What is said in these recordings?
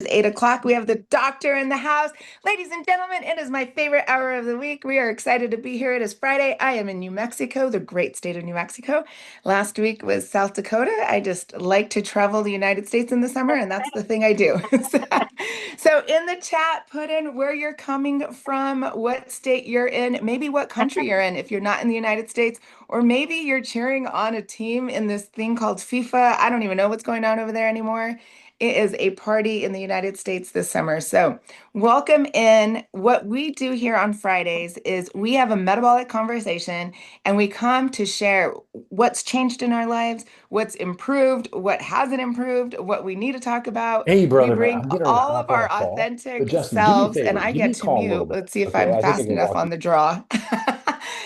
It's 8 o'clock. We have the doctor in the house. Ladies and gentlemen, it is my favorite hour of the week. We are excited to be here. It is Friday. I am in New Mexico, the great state of New Mexico. Last week was South Dakota. I just like to travel the United States in the summer, and that's the thing I do. So in the chat, put in where you're coming from, what state you're in, maybe what country you're in if you're not in the United States, or maybe you're cheering on a team in this thing called FIFA. I don't even know what's going on over there anymore. It is a party in the United States this summer. So, welcome in. What we do here on Fridays is we have a metabolic conversation and we come to share what's changed in our lives, what's improved, what hasn't improved, what we need to talk about. Hey, We brother, man, bring I'm getting ready to all hop of on a our call. But authentic Justin, do me a selves, and favor. I Give me get a to call in a little mute. bit. Let's see if Okay. I'm I think I fast can enough walk on you. the draw.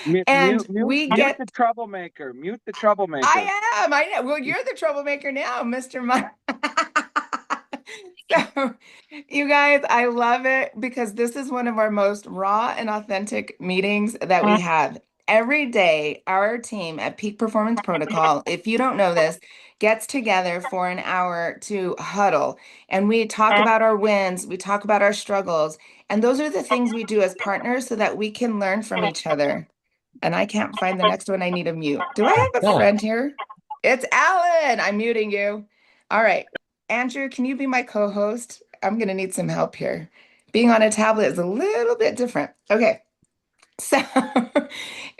Mute, And mute, mute, we mute the get, troublemaker. Mute the troublemaker. I know. Well, you're the troublemaker now, Mr. Mike. So, you guys, I love it because this is one of our most raw and authentic meetings that we have. Every day, our team at Peak Performance Protocol, if you don't know this, gets together for an hour to huddle. And we talk about our wins, we talk about our struggles. And those are the things we do as partners so that we can learn from each other. And I can't find the next one. I need a mute. Do I have a Yeah. friend here? It's Alan. I'm muting you. All right. Andrew, can you be my co-host? I'm going to need some help here. Being on a tablet is a little bit different. Okay. So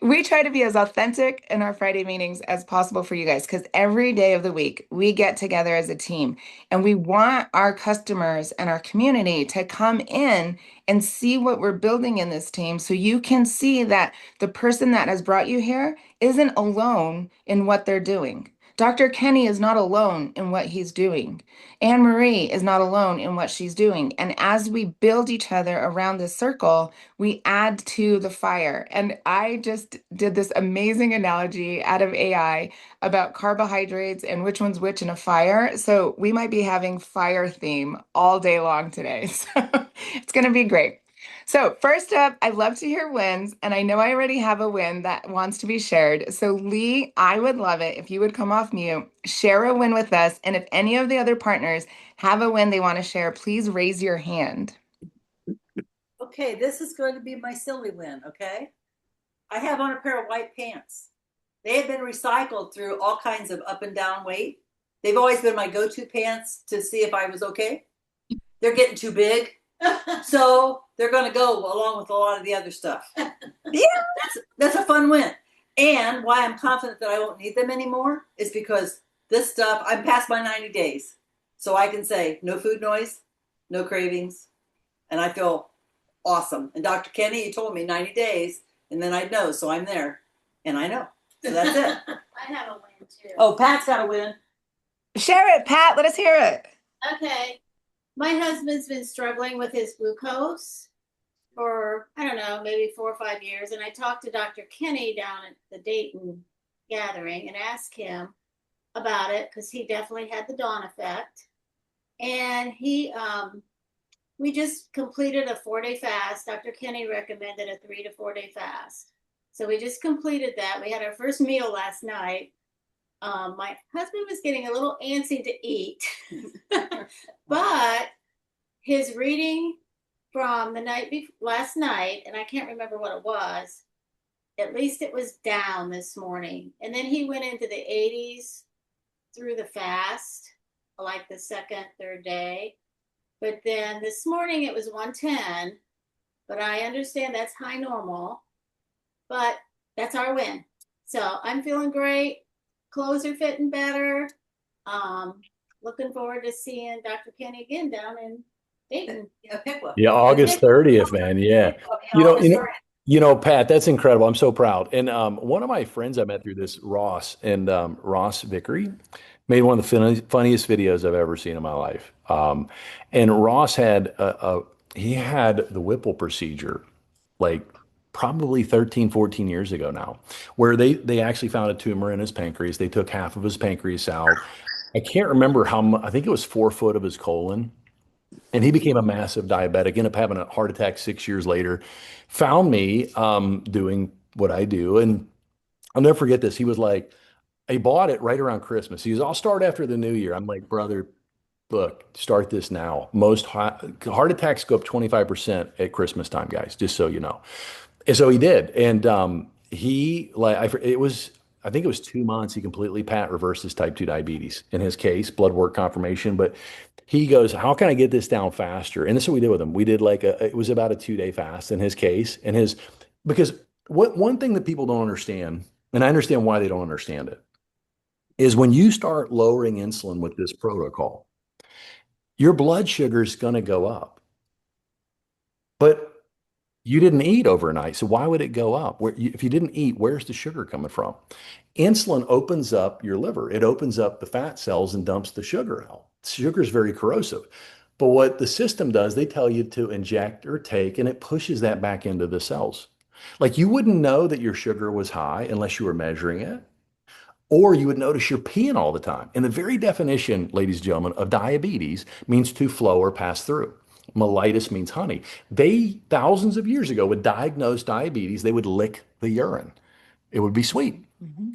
we try to be as authentic in our Friday meetings as possible for you guys because every day of the week we get together as a team and we want our customers and our community to come in and see what we're building in this team so you can see that the person that has brought you here isn't alone in what they're doing. Dr. Kenny is not alone in what he's doing. Anne Marie is not alone in what she's doing. And as we build each other around this circle, we add to the fire. And I just did this amazing analogy out of AI about carbohydrates and which one's which in a fire. So we might be having fire theme all day long today. So it's going to be great. So, first up, I love to hear wins, and I know I already have a win that wants to be shared. So, Lee, I would love it if you would come off mute, share a win with us, and if any of the other partners have a win they want to share, please raise your hand. Okay, this is going to be my silly win, okay? I have on a pair of white pants. They have been recycled through all kinds of up and down weight. They've always been my go-to pants to see if I was okay. They're getting too big. So they're going to go along with a lot of the other stuff. Yeah, that's a fun win. And why I'm confident that I won't need them anymore is because this stuff, I'm past my 90 days. So I can say no food noise, no cravings, and I feel awesome. And Dr. Kenny, you told me 90 days, and then I'd know. So I'm there, and I know. So that's it. I have a win too. Oh, Pat's got a win. Share it, Pat. Let us hear it. Okay. My husband's been struggling with his glucose for, I don't know, maybe 4 or 5 years. And I talked to Dr. Kenny down at the Dayton gathering and asked him about it because he definitely had the dawn effect. And we just completed a 4-day fast. Dr. Kenny recommended a 3 to 4 day fast. So we just completed that. We had our first meal last night. My husband was getting a little antsy to eat, but his reading from the last night, and I can't remember what it was, at least it was down this morning. And then he went into the 80s through the fast, like the second, third day. But then this morning it was 110, but I understand that's high normal, but that's our win. So I'm feeling great. Clothes are fitting better. Looking forward to seeing Dr. Kenny again down in Dayton. Pickwa. Yeah, August 30th, man. Yeah. You know, you know, Pat, that's incredible. I'm so proud. And one of my friends I met through this, Ross, and Ross Vickery, made one of the funniest videos I've ever seen in my life. And Ross had he had the Whipple procedure like probably 13, 14 years ago now, where they actually found a tumor in his pancreas. They took half of his pancreas out. I can't remember how much, I think it was 4 foot of his colon. And he became a massive diabetic, ended up having a heart attack 6 years later, found me doing what I do. And I'll never forget this. He was like, he bought it right around Christmas. He was, I'll start after the new year. I'm like, brother, look, start this now. Most heart attacks go up 25% at Christmas time, guys, just so you know. And so he did. And he, like, I think it was 2 months, he completely, Pat, reversed his type 2 diabetes in his case, blood work confirmation. But he goes, how can I get this down faster? And this is what we did with him. We did it was about a 2-day fast in his case. Because one thing that people don't understand, and I understand why they don't understand it, is when you start lowering insulin with this protocol, your blood sugar is going to go up. But you didn't eat overnight, so why would it go up? If you didn't eat, where's the sugar coming from? Insulin opens up your liver. It opens up the fat cells and dumps the sugar out. Sugar is very corrosive. But what the system does, they tell you to inject or take, and it pushes that back into the cells. Like, you wouldn't know that your sugar was high unless you were measuring it, or you would notice you're peeing all the time. And the very definition, ladies and gentlemen, of diabetes means to flow or pass through. Mellitus means honey. They, thousands of years ago, would diagnose diabetes. They would lick the urine. It would be sweet,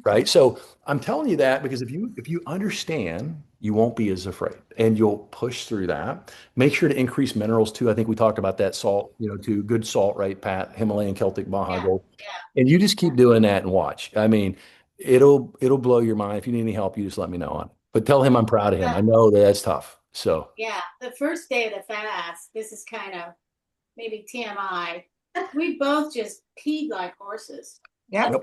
right? So I'm telling you that because if you understand, you won't be as afraid, and you'll push through that. Make sure to increase minerals too. I think we talked about that, salt, too. Good salt, right, Pat? Himalayan, Celtic, Baja Gold. Yeah. And you just keep doing that and watch. I mean, it'll blow your mind. If you need any help, you just let me know on it. But tell him I'm proud of him. I know that's tough. So yeah, the first day of the fast, this is kind of maybe TMI. We both just peed like horses. Yep.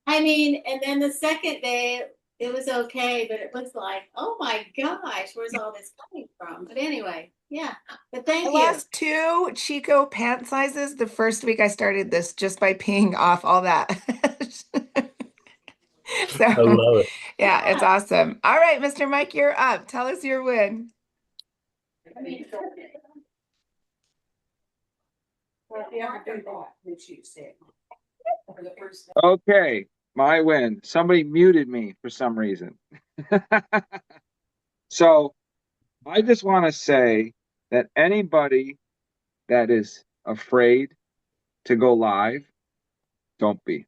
I mean, and then the second day it was okay, but it was like, oh my gosh, where's all this coming from? But anyway, yeah. But thank I you. lost 2 Chico pant sizes the first week I started this just by peeing off all that. So I love it. yeah, it's awesome. All right, Mr. Mike, you're up. Tell us your win. Okay, my win. Somebody muted me for some reason. So I just want to say that anybody that is afraid to go live, don't be.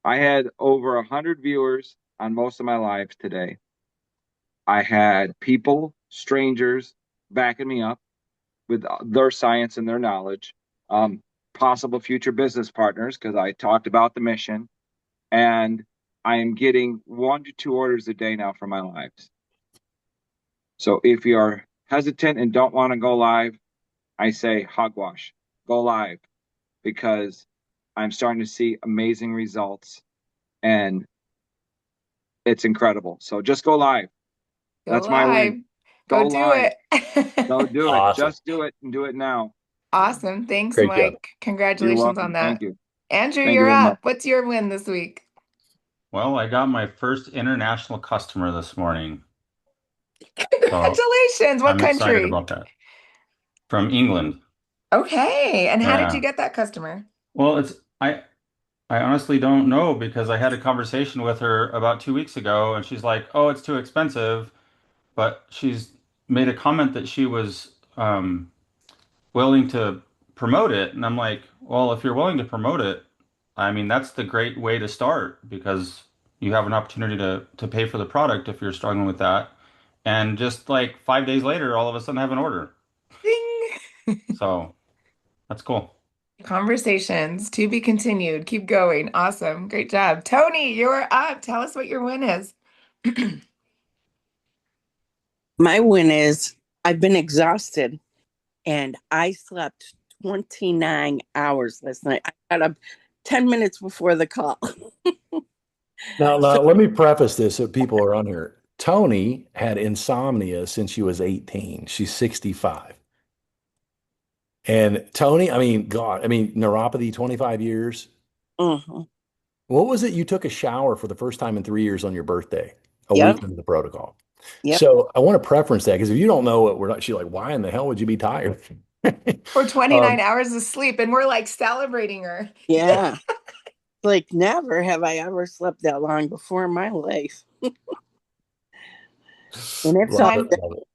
I had over 100 viewers on most of my lives today. I had people, strangers, backing me up with their science and their knowledge, possible future business partners, because I talked about the mission, and I am getting 1 to 2 orders a day now for my lives. So if you are hesitant and don't want to go live, I say hogwash, go live, because I'm starting to see amazing results, and it's incredible. So just go live. That's my win. Go do live. it. Go do Awesome. it. Just do it and do it now. Awesome. Thanks, Great Mike. job. Congratulations You're welcome. on that. Thank you. Andrew, Thank you you're very up. much. What's your win this week? Well, I got my first international customer this morning. Congratulations. What I'm excited country? about that. From England. Okay. And how did Yeah. you get that customer? Well, I honestly don't know, because I had a conversation with her about 2 weeks ago, and she's like, "Oh, it's too expensive," but she's made a comment that she was willing to promote it, and I'm like, "Well, if you're willing to promote it, I mean, that's the great way to start, because you have an opportunity to pay for the product if you're struggling with that." And just like 5 days later, all of a sudden I have an order. Ding. So that's cool. Conversations to be continued. Keep going. Awesome. Great job. Tony, you're up. Tell us what your win is. My win is I've been exhausted, and I slept 29 hours last night. I got up 10 minutes before the call. Now, let me preface this so people are on here. Tony had insomnia since she was 18. She's 65. And Tony, neuropathy, 25 years. Mhm. What was it? You took a shower for the first time in 3 years on your birthday, a Yep. week into the protocol. Yep. So I want to preference that, because if you don't know what we're not, she's like, why in the hell would you be tired? For 29 hours of sleep, and we're like celebrating her. Yeah. Like, never have I ever slept that long before in my life. And it's Love all it, love it.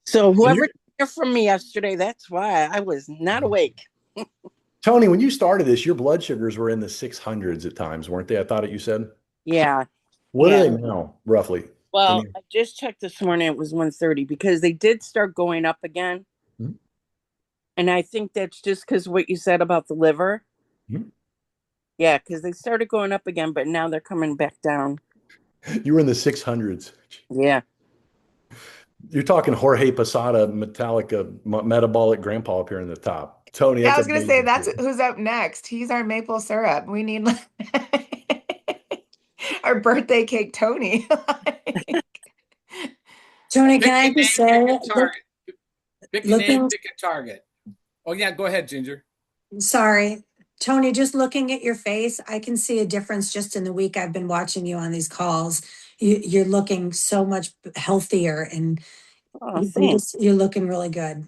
So whoever you're- didn't hear from me yesterday, that's why I was not awake. Tony, when you started this, your blood sugars were in the 600s at times, weren't they? I thought you said. Yeah. What Yeah. are they now, roughly? Well, Any- I just checked this morning. It was 130 because they did start going up again. Mhm. And I think that's just because what you said about the liver. Mhm. Yeah, because they started going up again, but now they're coming back down. You were in the 600s. Yeah. You're talking Jorge Posada, Metallica, metabolic grandpa up here in the top. Tony, Yeah, I that's was gonna say amazing. that's who's up next. He's our maple syrup. We need our birthday cake, Tony. Tony, Pick can I a name, just pick say, a target. Pick a name, looking, pick a target. Oh yeah, go ahead, Ginger. sorry, Tony, just looking at your face, I can see a difference just in the week I've been watching you on these calls. You're looking so much healthier and Oh, thanks. you're looking really good.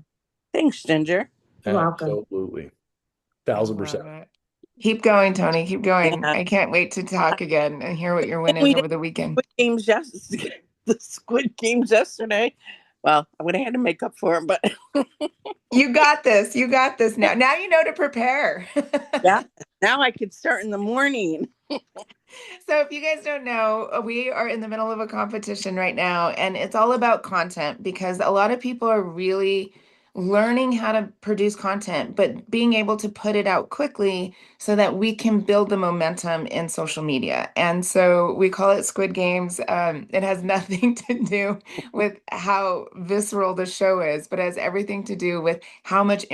Thanks, Ginger. You're welcome. Absolutely. I 1000%. love it. Keep going, Tony. Keep going. Yeah. I can't wait to talk again and hear what your win is We over did the weekend. Squid Games the Squid Games yesterday. Well, I would have had to make up for it, but You got this. You got this now. Now you know to prepare. yeah, now I could start in the morning. So if you guys don't know, we are in the middle of a competition right now, and it's all about content because a lot of people are really learning how to produce content, but being able to put it out quickly so that we can build the momentum in social media. And so we call it Squid Games. It has nothing to do with how visceral the show is, but it has everything to do with how much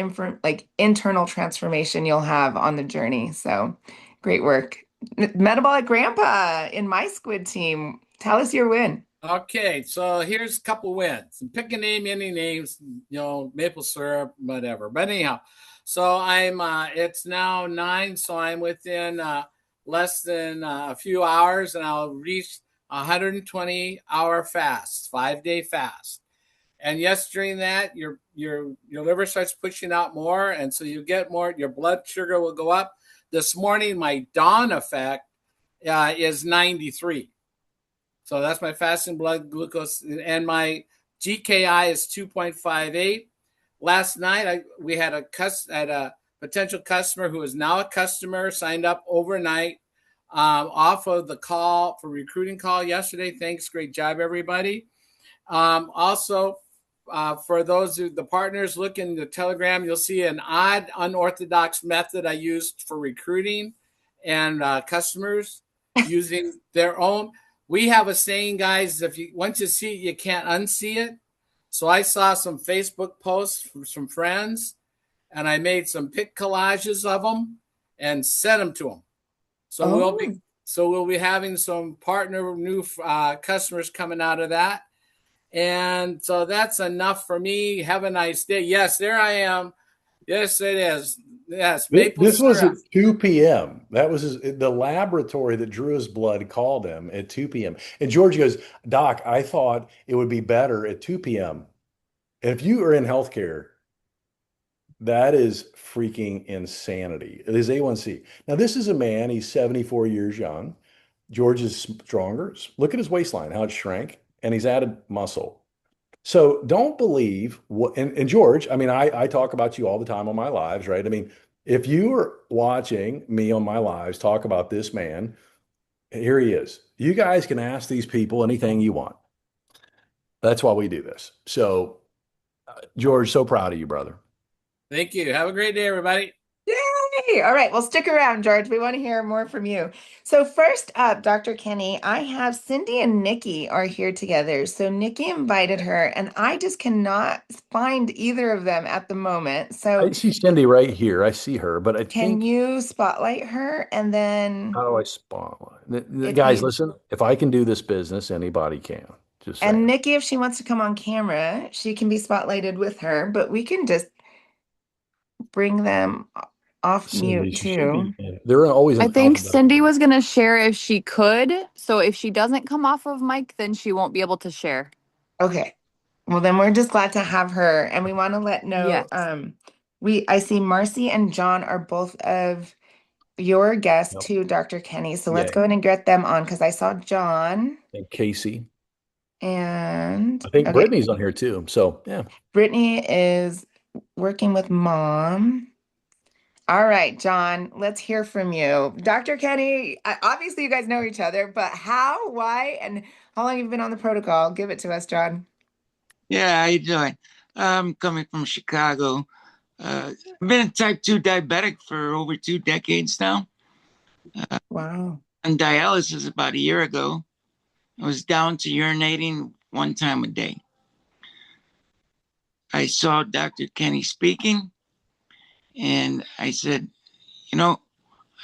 internal transformation you'll have on the journey. So great work. Metabolic Grandpa in my squid team. Tell us your win. Okay, so here's a couple wins. Pick a name, any names, maple syrup, whatever. But anyhow, so I'm it's now 9, so I'm within less than a few hours, and I'll reach 120-hour fast, 5-day fast. And yes, during that, your liver starts pushing out more, and so you get more. Your blood sugar will go up. This morning, my dawn effect is 93. So that's my fasting blood glucose, and my GKI is 2.58. Last night, we had a potential customer who is now a customer signed up overnight off of the call for recruiting call yesterday. Thanks, great job, everybody. Also, for those the partners, look in the Telegram. You'll see an odd, unorthodox method I used for recruiting and customers using their own. We have a saying, guys, once you see it, you can't unsee it. So I saw some Facebook posts from some friends, and I made some pic collages of them and sent them to them. So we'll be having some partner new customers coming out of that. And so that's enough for me. Have a nice day. Yes, there I am. Yes, it is. Yes, maple This was at syrup. 2 p.m. That was the laboratory that drew his blood called him at 2 p.m. And George goes, Doc, I thought it would be better at 2 p.m. And if you are in healthcare, that is freaking insanity. It is A1C. Now, this is a man, he's 74 years young. George is stronger. Look at his waistline, how it shrank, and he's added muscle. So don't believe what, and George, I mean, I talk about you all the time on my lives, right? I mean, if you are watching me on my lives talk about this man, here he is. You guys can ask these people anything you want. That's why we do this. So, George, so proud of you, brother. Thank you. Have a great day, everybody. Yay! All right, well, stick around, George. We want to hear more from you. So first up, Dr. Kenny, I have Cindy and Nikki are here together. So Nikki invited her, and I just cannot find either of them at the moment. So I see Cindy right here. I see her, but I can think, you spotlight her and then how do I spotlight? if Guys, you listen, if I can do this business, anybody can. Just saying. and Nikki, if she wants to come on camera, she can be spotlighted with her, but we can just bring them off Cindy, mute she should too. be. They're always I in think alphabetical Cindy order. was going to share if she could. So if she doesn't come off of mic, then she won't be able to share. Okay. Well, then we're just glad to have her, and we want to know. Yes. I see Marcy and John are both of your guests Yep. too, Dr. Kenny. So let's Yay. go ahead and get them on because I saw John And Casey. and I think okay, Brittany's on here too. So yeah. Brittany is working with mom. All right, John, let's hear from you. Dr. Kenny, obviously you guys know each other, but how, why, and how long you've been on the protocol? Give it to us, John. Yeah, how you doing? I'm coming from Chicago. I've been a type 2 diabetic for over 2 decades now. Wow. On dialysis about a year ago. I was down to urinating 1 time a day. I saw Dr. Kenny speaking, and I said, you know,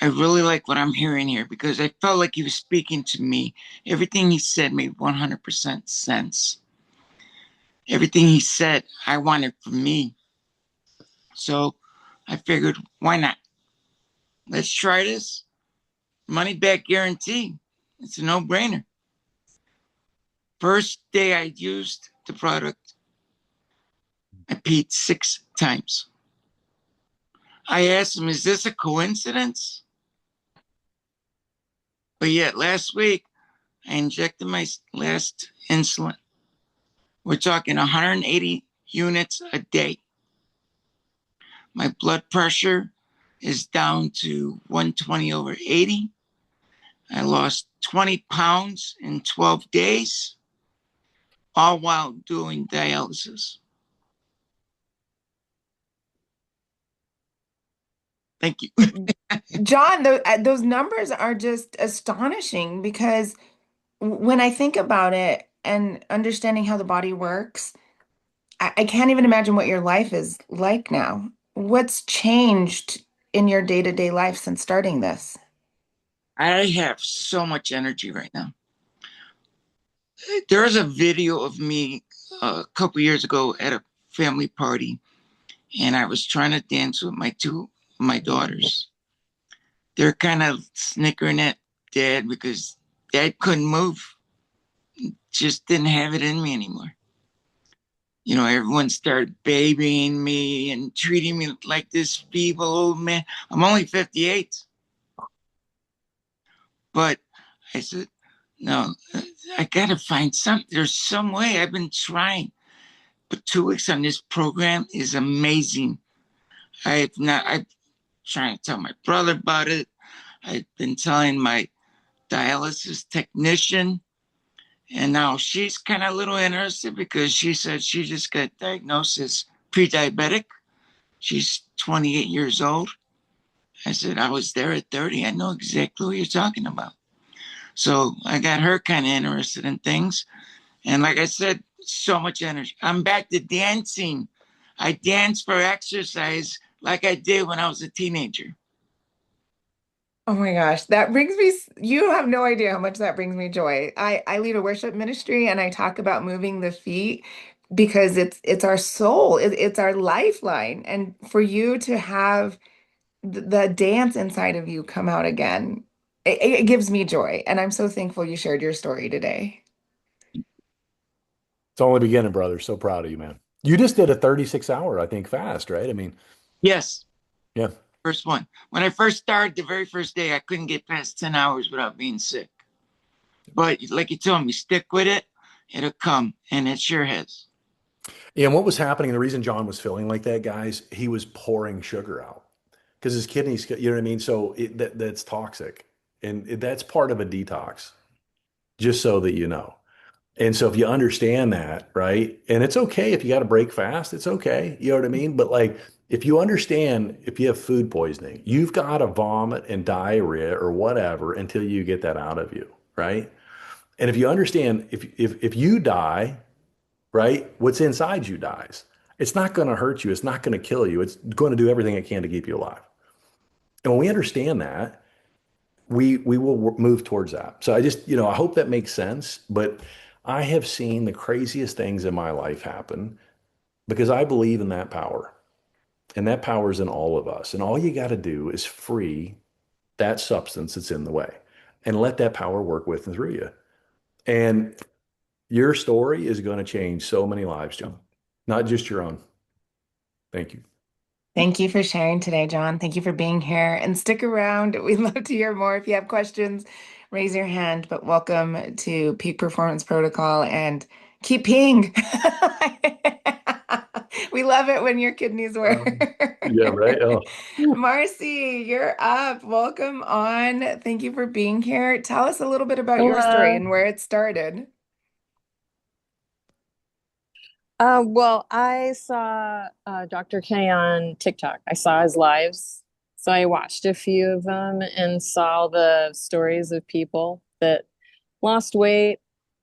I really like what I'm hearing here because I felt like he was speaking to me. Everything he said made 100% sense. Everything he said, I wanted for me. So I figured, why not? Let's try this. Money back guarantee. It's a no brainer. First day I used the product, I peed 6 times. I asked him, is this a coincidence? But yet last week, I injected my last insulin. We're talking 180 units a day. My blood pressure is down to 120/80. I lost 20 pounds in 12 days, all while doing dialysis. Thank you. John, those numbers are just astonishing because when I think about it and understanding how the body works, I can't even imagine what your life is like now. What's changed in your day-to-day life since starting this? I have so much energy right now. There was a video of me a couple years ago at a family party, and I was trying to dance with my daughters. They're kind of snickering at Dad because Dad couldn't move. Just didn't have it in me anymore. You know, everyone started babying me and treating me like this feeble old man. I'm only 58. But I said, no, I got to find something. There's some way. I've been trying. But 2 weeks on this program is amazing. I'm trying to tell my brother about it. I've been telling my dialysis technician. And now she's kind of a little interested because she said she just got diagnosed as pre-diabetic. She's 28 years old. I said, I was there at 30. I know exactly what you're talking about. So I got her kind of interested in things. And like I said, so much energy. I'm back to dancing. I dance for exercise like I did when I was a teenager. Oh my gosh, that brings me, you have no idea how much that brings me joy. I lead a worship ministry and I talk about moving the feet because it's our soul, it's our lifeline. And for you to have the dance inside of you come out again, it gives me joy. And I'm so thankful you shared your story today. It's only beginning, brother. So proud of you, man. You just did a 36-hour, I think, fast, right? I mean, Yes, yeah. first one. When I first started, the very first day, I couldn't get past 10 hours without being sick. But like you told me, stick with it, it'll come. And it sure has. Yeah, and what was happening, the reason John was feeling like that, guys, he was pouring sugar out because his kidneys, you know what I mean? So that's toxic. And that's part of a detox, just so that you know. And so if you understand that, right? And it's okay if you got to break fast, it's okay. You know what I mean? But like if you understand if you have food poisoning, you've got to vomit and diarrhea or whatever until you get that out of you, right? And if you understand if you die, right, what's inside you dies. It's not going to hurt you, it's not going to kill you. It's going to do everything it can to keep you alive. And when we understand that, we will move towards that. So I just, I hope that makes sense, but I have seen the craziest things in my life happen because I believe in that power. And that power is in all of us. And all you got to do is free that substance that's in the way and let that power work with and through you. And your story is going to change so many lives, John, not just your own. Thank you. Thank you for sharing today, John. Thank you for being here and stick around. We'd love to hear more. If you have questions, raise your hand, but welcome to Peak Performance Protocol and keep peeing. We love it when your kidneys work. Yeah, right. Oh, Marcy, you're up. Welcome on. Thank you for being here. Tell us a little bit about your story Hello. and where it started. Well, I saw Dr. Kenny on TikTok. I saw his lives. So I watched a few of them and saw the stories of people that lost weight.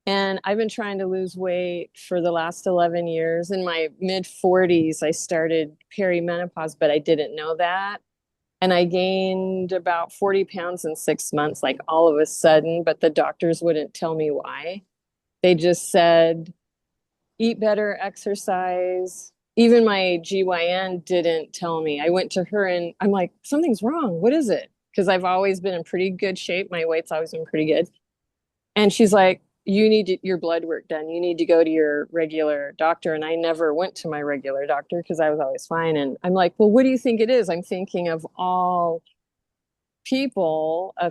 And I've been trying to lose weight for the last 11 years. In my mid 40s, I started perimenopause, but I didn't know that. And I gained about 40 pounds in 6 months, like all of a sudden, but the doctors wouldn't tell me why. They just said, eat better, exercise. Even my GYN didn't tell me. I went to her and I'm like, something's wrong. What is it? Because I've always been in pretty good shape. My weight's always been pretty good. And she's like, you need your blood work done. You need to go to your regular doctor. And I never went to my regular doctor because I was always fine. And I'm like, well, what do you think it is? I'm thinking of all people, a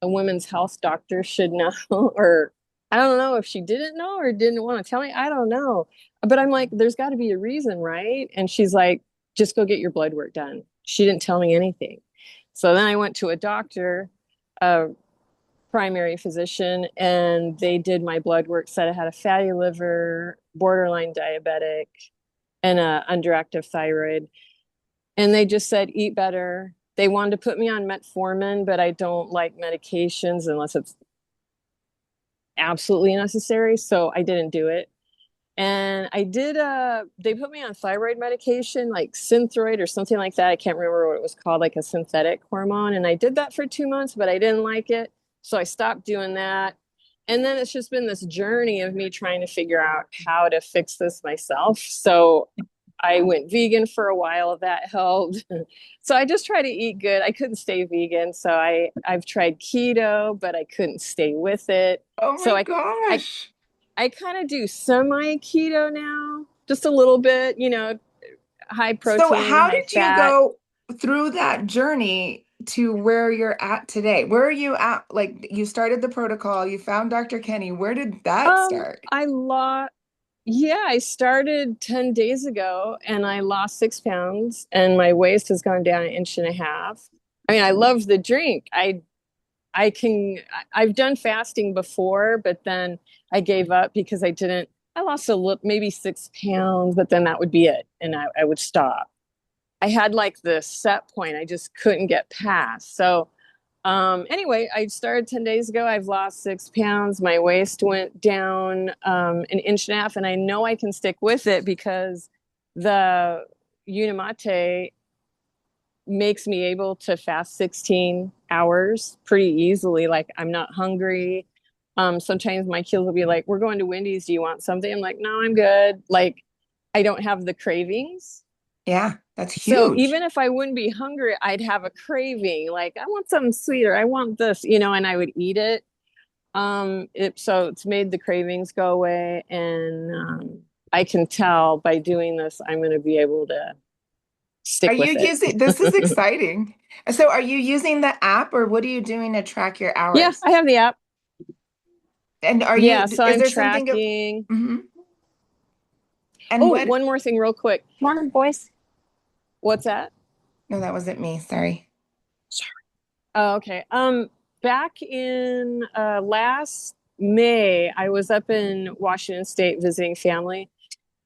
women's health doctor should know, or I don't know if she didn't know or didn't want to tell me. I don't know. But I'm like, there's got to be a reason, right? And she's like, just go get your blood work done. She didn't tell me anything. So then I went to a doctor, a primary physician, and they did my blood work, said I had a fatty liver, borderline diabetic, and a underactive thyroid. And they just said, eat better. They wanted to put me on metformin, but I don't like medications unless it's absolutely necessary. So I didn't do it. And I did, they put me on thyroid medication, like Synthroid or something like that. I can't remember what it was called, like a synthetic hormone. And I did that for 2 months, but I didn't like it. So I stopped doing that. And then it's just been this journey of me trying to figure out how to fix this myself. So I went vegan for a while. That helped. So I just try to eat good. I couldn't stay vegan. So I've tried keto, but I couldn't stay with it. Oh So my gosh. I kind of do semi keto now, just a little bit, high protein, So how high did you fat. go through that journey to where you're at today? Where are you at? Like you started the protocol, you found Dr. Kenny. Where did that start? I started 10 days ago and I lost 6 pounds and my waist has gone down 1.5 inches. I mean, I love the drink. I've done fasting before, but then I gave up because I lost maybe 6 pounds, but then that would be it. And I would stop. I had like the set point I just couldn't get past. So anyway, I started 10 days ago. I've lost 6 pounds. My waist went down 1.5 inches, and I know I can stick with it because the Unimate makes me able to fast 16 hours pretty easily. Like I'm not hungry. Sometimes my kids will be like, we're going to Wendy's. Do you want something? I'm like, no, I'm good. Like I don't have the cravings. Yeah, that's So huge. even if I wouldn't be hungry, I'd have a craving. Like I want something sweeter. I want this, and I would eat it. So it's made the cravings go away. And I can tell by doing this, I'm going to be able to stick Are with you it. using, this is exciting. So are you using the app or what are you doing to track your Yeah, hours? I have the app. And Yeah, so is I'm there something tracking. Mhm. And Oh, what, one more thing real quick. Morning, boys. What's that? no, that wasn't me. Sorry. Oh, okay. Back in last May, I was up in Washington State visiting family,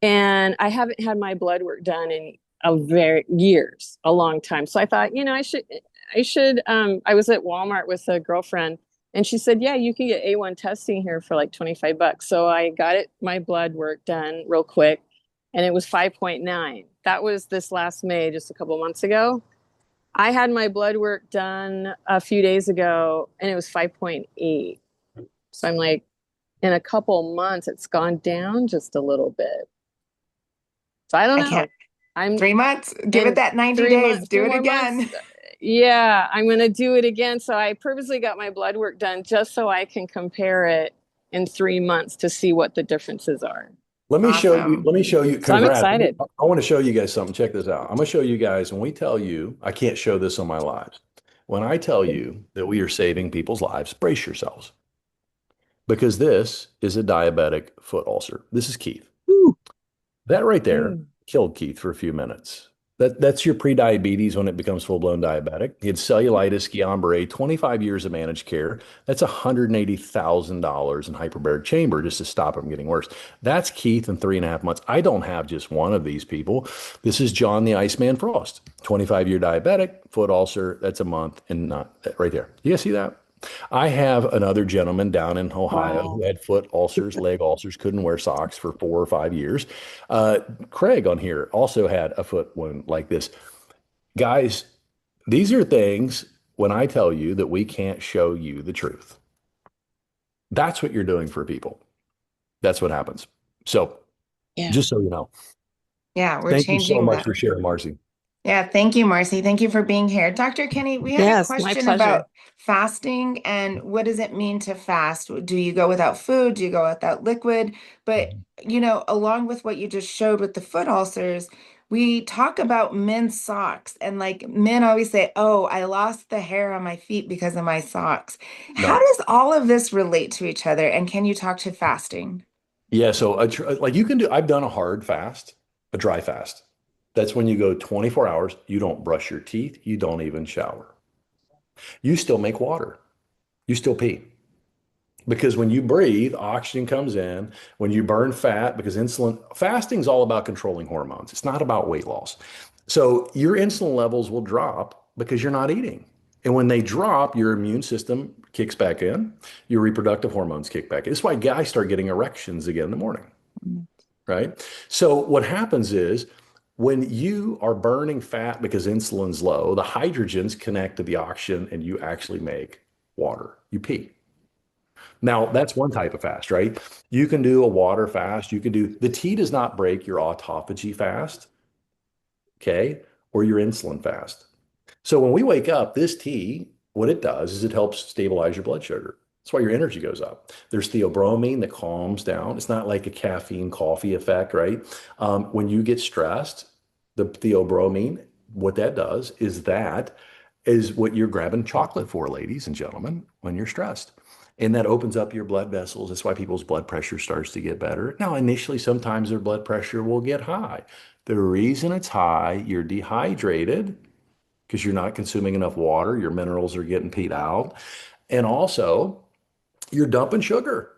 and I haven't had my blood work done in a long time. So I thought, I was at Walmart with a girlfriend, and she said, yeah, you can get A1 testing here for like $25. So I got my blood work done real quick, and it was 5.9. That was this last May, just a couple months ago. I had my blood work done a few days ago and it was 5.8. So I'm like, in a couple months, it's gone down just a little bit. So I don't I know. can't. 3 months. Give it that 90 days. Do it again. Yeah, I'm going to do it again. So I purposely got my blood work done just so I can compare it in 3 months to see what the differences are. let me show you. Awesome. Let me show you. So I'm Congrats. excited. I want to show you guys something. Check this out. I'm going to show you guys when we tell you, I can't show this on my lives. When I tell you that we are saving people's lives, brace yourselves. Because this is a diabetic foot ulcer. This is Keith. That right there Mm. killed Keith for a few minutes. That's your pre-diabetes when it becomes full-blown diabetic. He had cellulitis, Guillain-Barré, 25 years of managed care. That's $180,000 in hyperbaric chamber just to stop him getting worse. That's Keith in 3.5 months. I don't have just one of these people. This is John the Iceman Frost, 25-year diabetic, foot ulcer. That's a month and not right there. You guys see that? I have another gentleman down in Ohio Wow. who had foot ulcers, leg ulcers, couldn't wear socks for 4 or 5 years. Craig on here also had a foot wound like this. Guys, these are things when I tell you that we can't show you the truth. That's what you're doing for people. That's what happens. So Yeah. just so you know, Yeah, we're thank you so changing much that. for sharing, Marcy. Yeah, thank you, Marcy. Thank you for being here. Dr. Kenny, we had a Yes, my question pleasure. about fasting and what does it mean to fast? Do you go without food? Do you go without liquid? But, along with what you just showed with the foot ulcers, we talk about men's socks and like men always say, "Oh, I lost the hair on my feet because of my socks." How No. does all of this relate to each other? And can you talk to fasting? Yeah, so like you can do, I've done a hard fast, a dry fast. That's when you go 24 hours, you don't brush your teeth, you don't even shower. You still make water. You still pee. Because when you breathe, oxygen comes in. When you burn fat, because fasting is all about controlling hormones. It's not about weight loss. So your insulin levels will drop because you're not eating. And when they drop, your immune system kicks back in, your reproductive hormones kick back in. That's why guys start getting erections again in the morning, right? So what happens is when you are burning fat because insulin's low, the hydrogens connect to the oxygen and you actually make water. You pee. Now, that's one type of fast, right? You can do a water fast. The tea does not break your autophagy fast, okay, or your insulin fast. So when we wake up, this tea, what it does is it helps stabilize your blood sugar. That's why your energy goes up. There's theobromine that calms down. It's not like a caffeine coffee effect, right? When you get stressed, the theobromine, what that does is what you're grabbing chocolate for, ladies and gentlemen, when you're stressed. And that opens up your blood vessels. That's why people's blood pressure starts to get better. Now, initially, sometimes their blood pressure will get high. The reason it's high, you're dehydrated because you're not consuming enough water. Your minerals are getting peed out. And also, you're dumping sugar.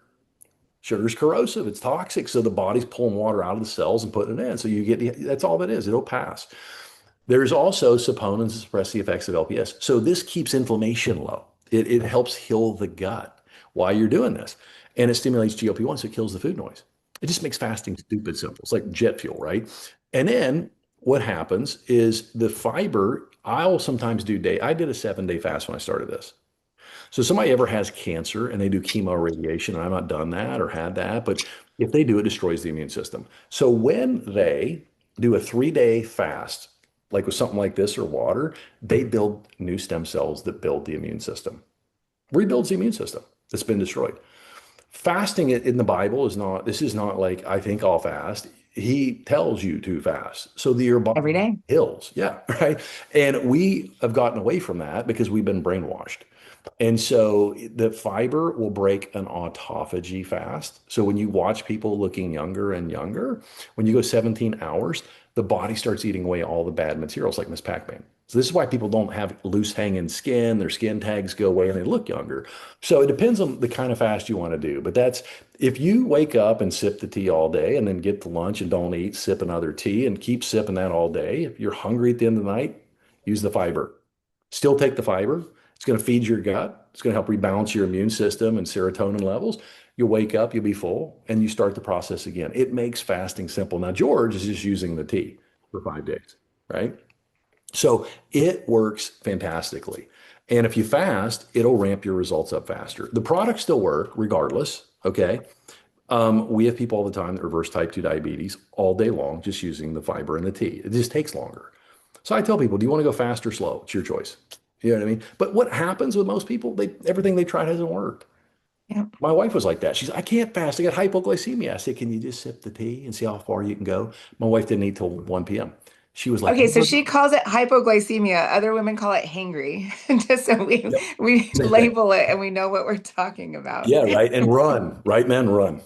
Sugar's corrosive. It's toxic. So the body's pulling water out of the cells and putting it in. So that's all that is. It'll pass. There's also saponins to suppress the effects of LPS. So this keeps inflammation low. It helps heal the gut while you're doing this. And it stimulates GLP-1, so it kills the food noise. It just makes fasting stupid simple. It's like jet fuel, right? And then what happens is the fiber, I'll sometimes I did a 7-day fast when I started this. So somebody ever has cancer and they do chemo radiation, and I've not done that or had that, but if they do, it destroys the immune system. So when they do a 3-day fast, like with something like this or water, they build new stem cells that build the immune system, rebuilds the immune system that's been destroyed. Fasting in the Bible this is not like, I think I'll fast. He tells you to fast so that your body Every day. heals. Yeah, right. And we have gotten away from that because we've been brainwashed. And so the fiber will break an autophagy fast. So when you watch people looking younger and younger, when you go 17 hours, the body starts eating away all the bad materials like Miss Pac-Man. So this is why people don't have loose hanging skin, their skin tags go away and they look younger. So it depends on the kind of fast you want to do. But if you wake up and sip the tea all day and then get to lunch and don't eat, sip another tea and keep sipping that all day. If you're hungry at the end of the night, use the fiber. Still take the fiber. It's going to feed your gut. It's going to help rebalance your immune system and serotonin levels. You'll wake up, you'll be full, and you start the process again. It makes fasting simple. Now, George is just using the tea for 5 days, right? So it works fantastically. And if you fast, it'll ramp your results up faster. The products still work regardless, okay? We have people all the time that reverse type 2 diabetes all day long just using the fiber and the tea. It just takes longer. So I tell people, do you want to go fast or slow? It's your choice. You know what I mean? But what happens with most people, everything they tried hasn't worked. Yeah. My wife was like that. She's, I can't fast. I got hypoglycemia. I said, can you just sip the tea and see how far you can go? My wife didn't eat till 1 p.m. She was like, Okay, so she calls it hypoglycemia. Other women call it hangry. Just so Yep, we same thing. label it and we know what we're talking about. Yeah, right. And run, right, men, run.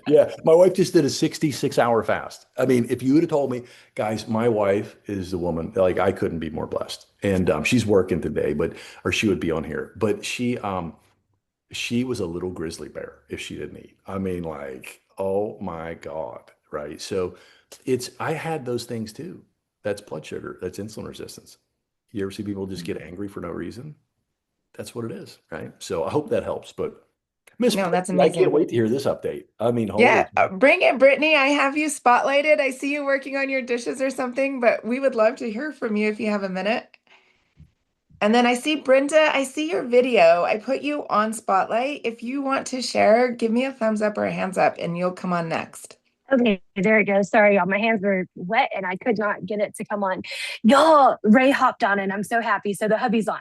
Yeah, my wife just did a 66-hour fast. I mean, if you would have told me, guys, my wife is the woman, like I couldn't be more blessed. And she's working today, but or she would be on here. But she was a little grizzly bear if she didn't eat. I mean, like, oh my God, right? So I had those things too. That's blood sugar, that's insulin resistance. You ever see people just get angry for no reason? That's what it is, right? So I hope that helps. But Miss No, that's Brittany, I can't amazing. wait to hear this update. I mean, holy Yeah, bring it, Brittany. I have you spotlighted. I see you working on your dishes or something, but we would love to hear from you if you have a minute. And then I see Brenda, I see your video. I put you on Spotlight. If you want to share, give me a thumbs up or a hands up and you'll come on next. Okay, there it goes. Sorry, y'all. My hands were wet and I could not get it to come on. Y'all, Ray hopped on and I'm so happy. So the hubby's on.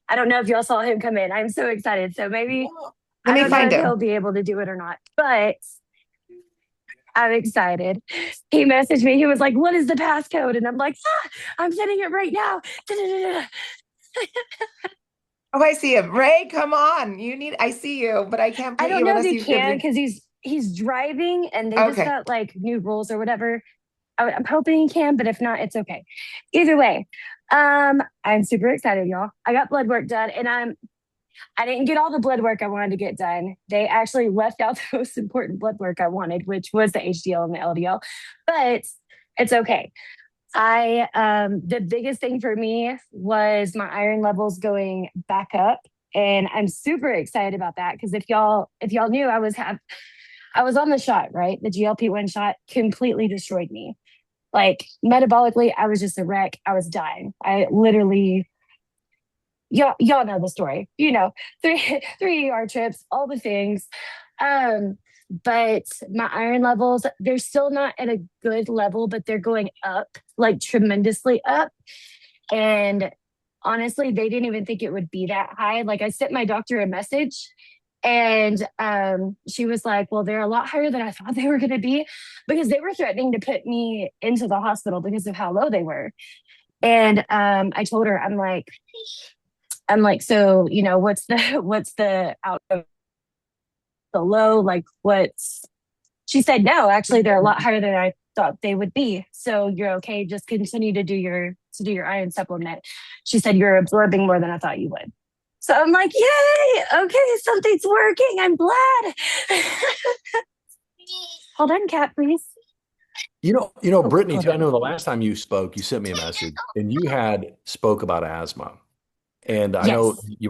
I don't know if y'all saw him come in. I'm so excited. So maybe Let I me don't know find if him. he'll be able to do it or not, but I'm excited. He messaged me. He was like, "What is the passcode?" And I'm like, I'm sending it right now. Oh, I see him. Ray, come on. I see you, but I can't I put don't you know if unless he you can because he's driving and they just Okay. got like new rules or whatever. I'm hoping he can, but if not, it's okay. Either way, I'm super excited, y'all. I got blood work done, and I didn't get all the blood work I wanted to get done. They actually left out the most important blood work I wanted, which was the HDL and the LDL, but it's okay. The biggest thing for me was my iron levels going back up, and I'm super excited about that because if y'all knew, I was on the shot, right? The GLP-1 shot completely destroyed me. Like metabolically, I was just a wreck. I was dying. I literally, y'all know the story. You know, three ER trips, all the things. But my iron levels, they're still not at a good level, but they're going up, like tremendously up. And honestly, they didn't even think it would be that high. Like I sent my doctor a message and she was like, well, they're a lot higher than I thought they were going to be because they were threatening to put me into the hospital because of how low they were. And I told her, I'm like, so, you know, what's the out of the low? Like she said, no, actually, they're a lot higher than I thought they would be. So you're okay. Just continue to do your iron supplement. She said, you're absorbing more than I thought you would. So I'm like, yay, okay, something's working. I'm glad. Hold on, cat, please. Brittany, too, I know the last time you spoke, you sent me a message and you had spoke about asthma. And I know you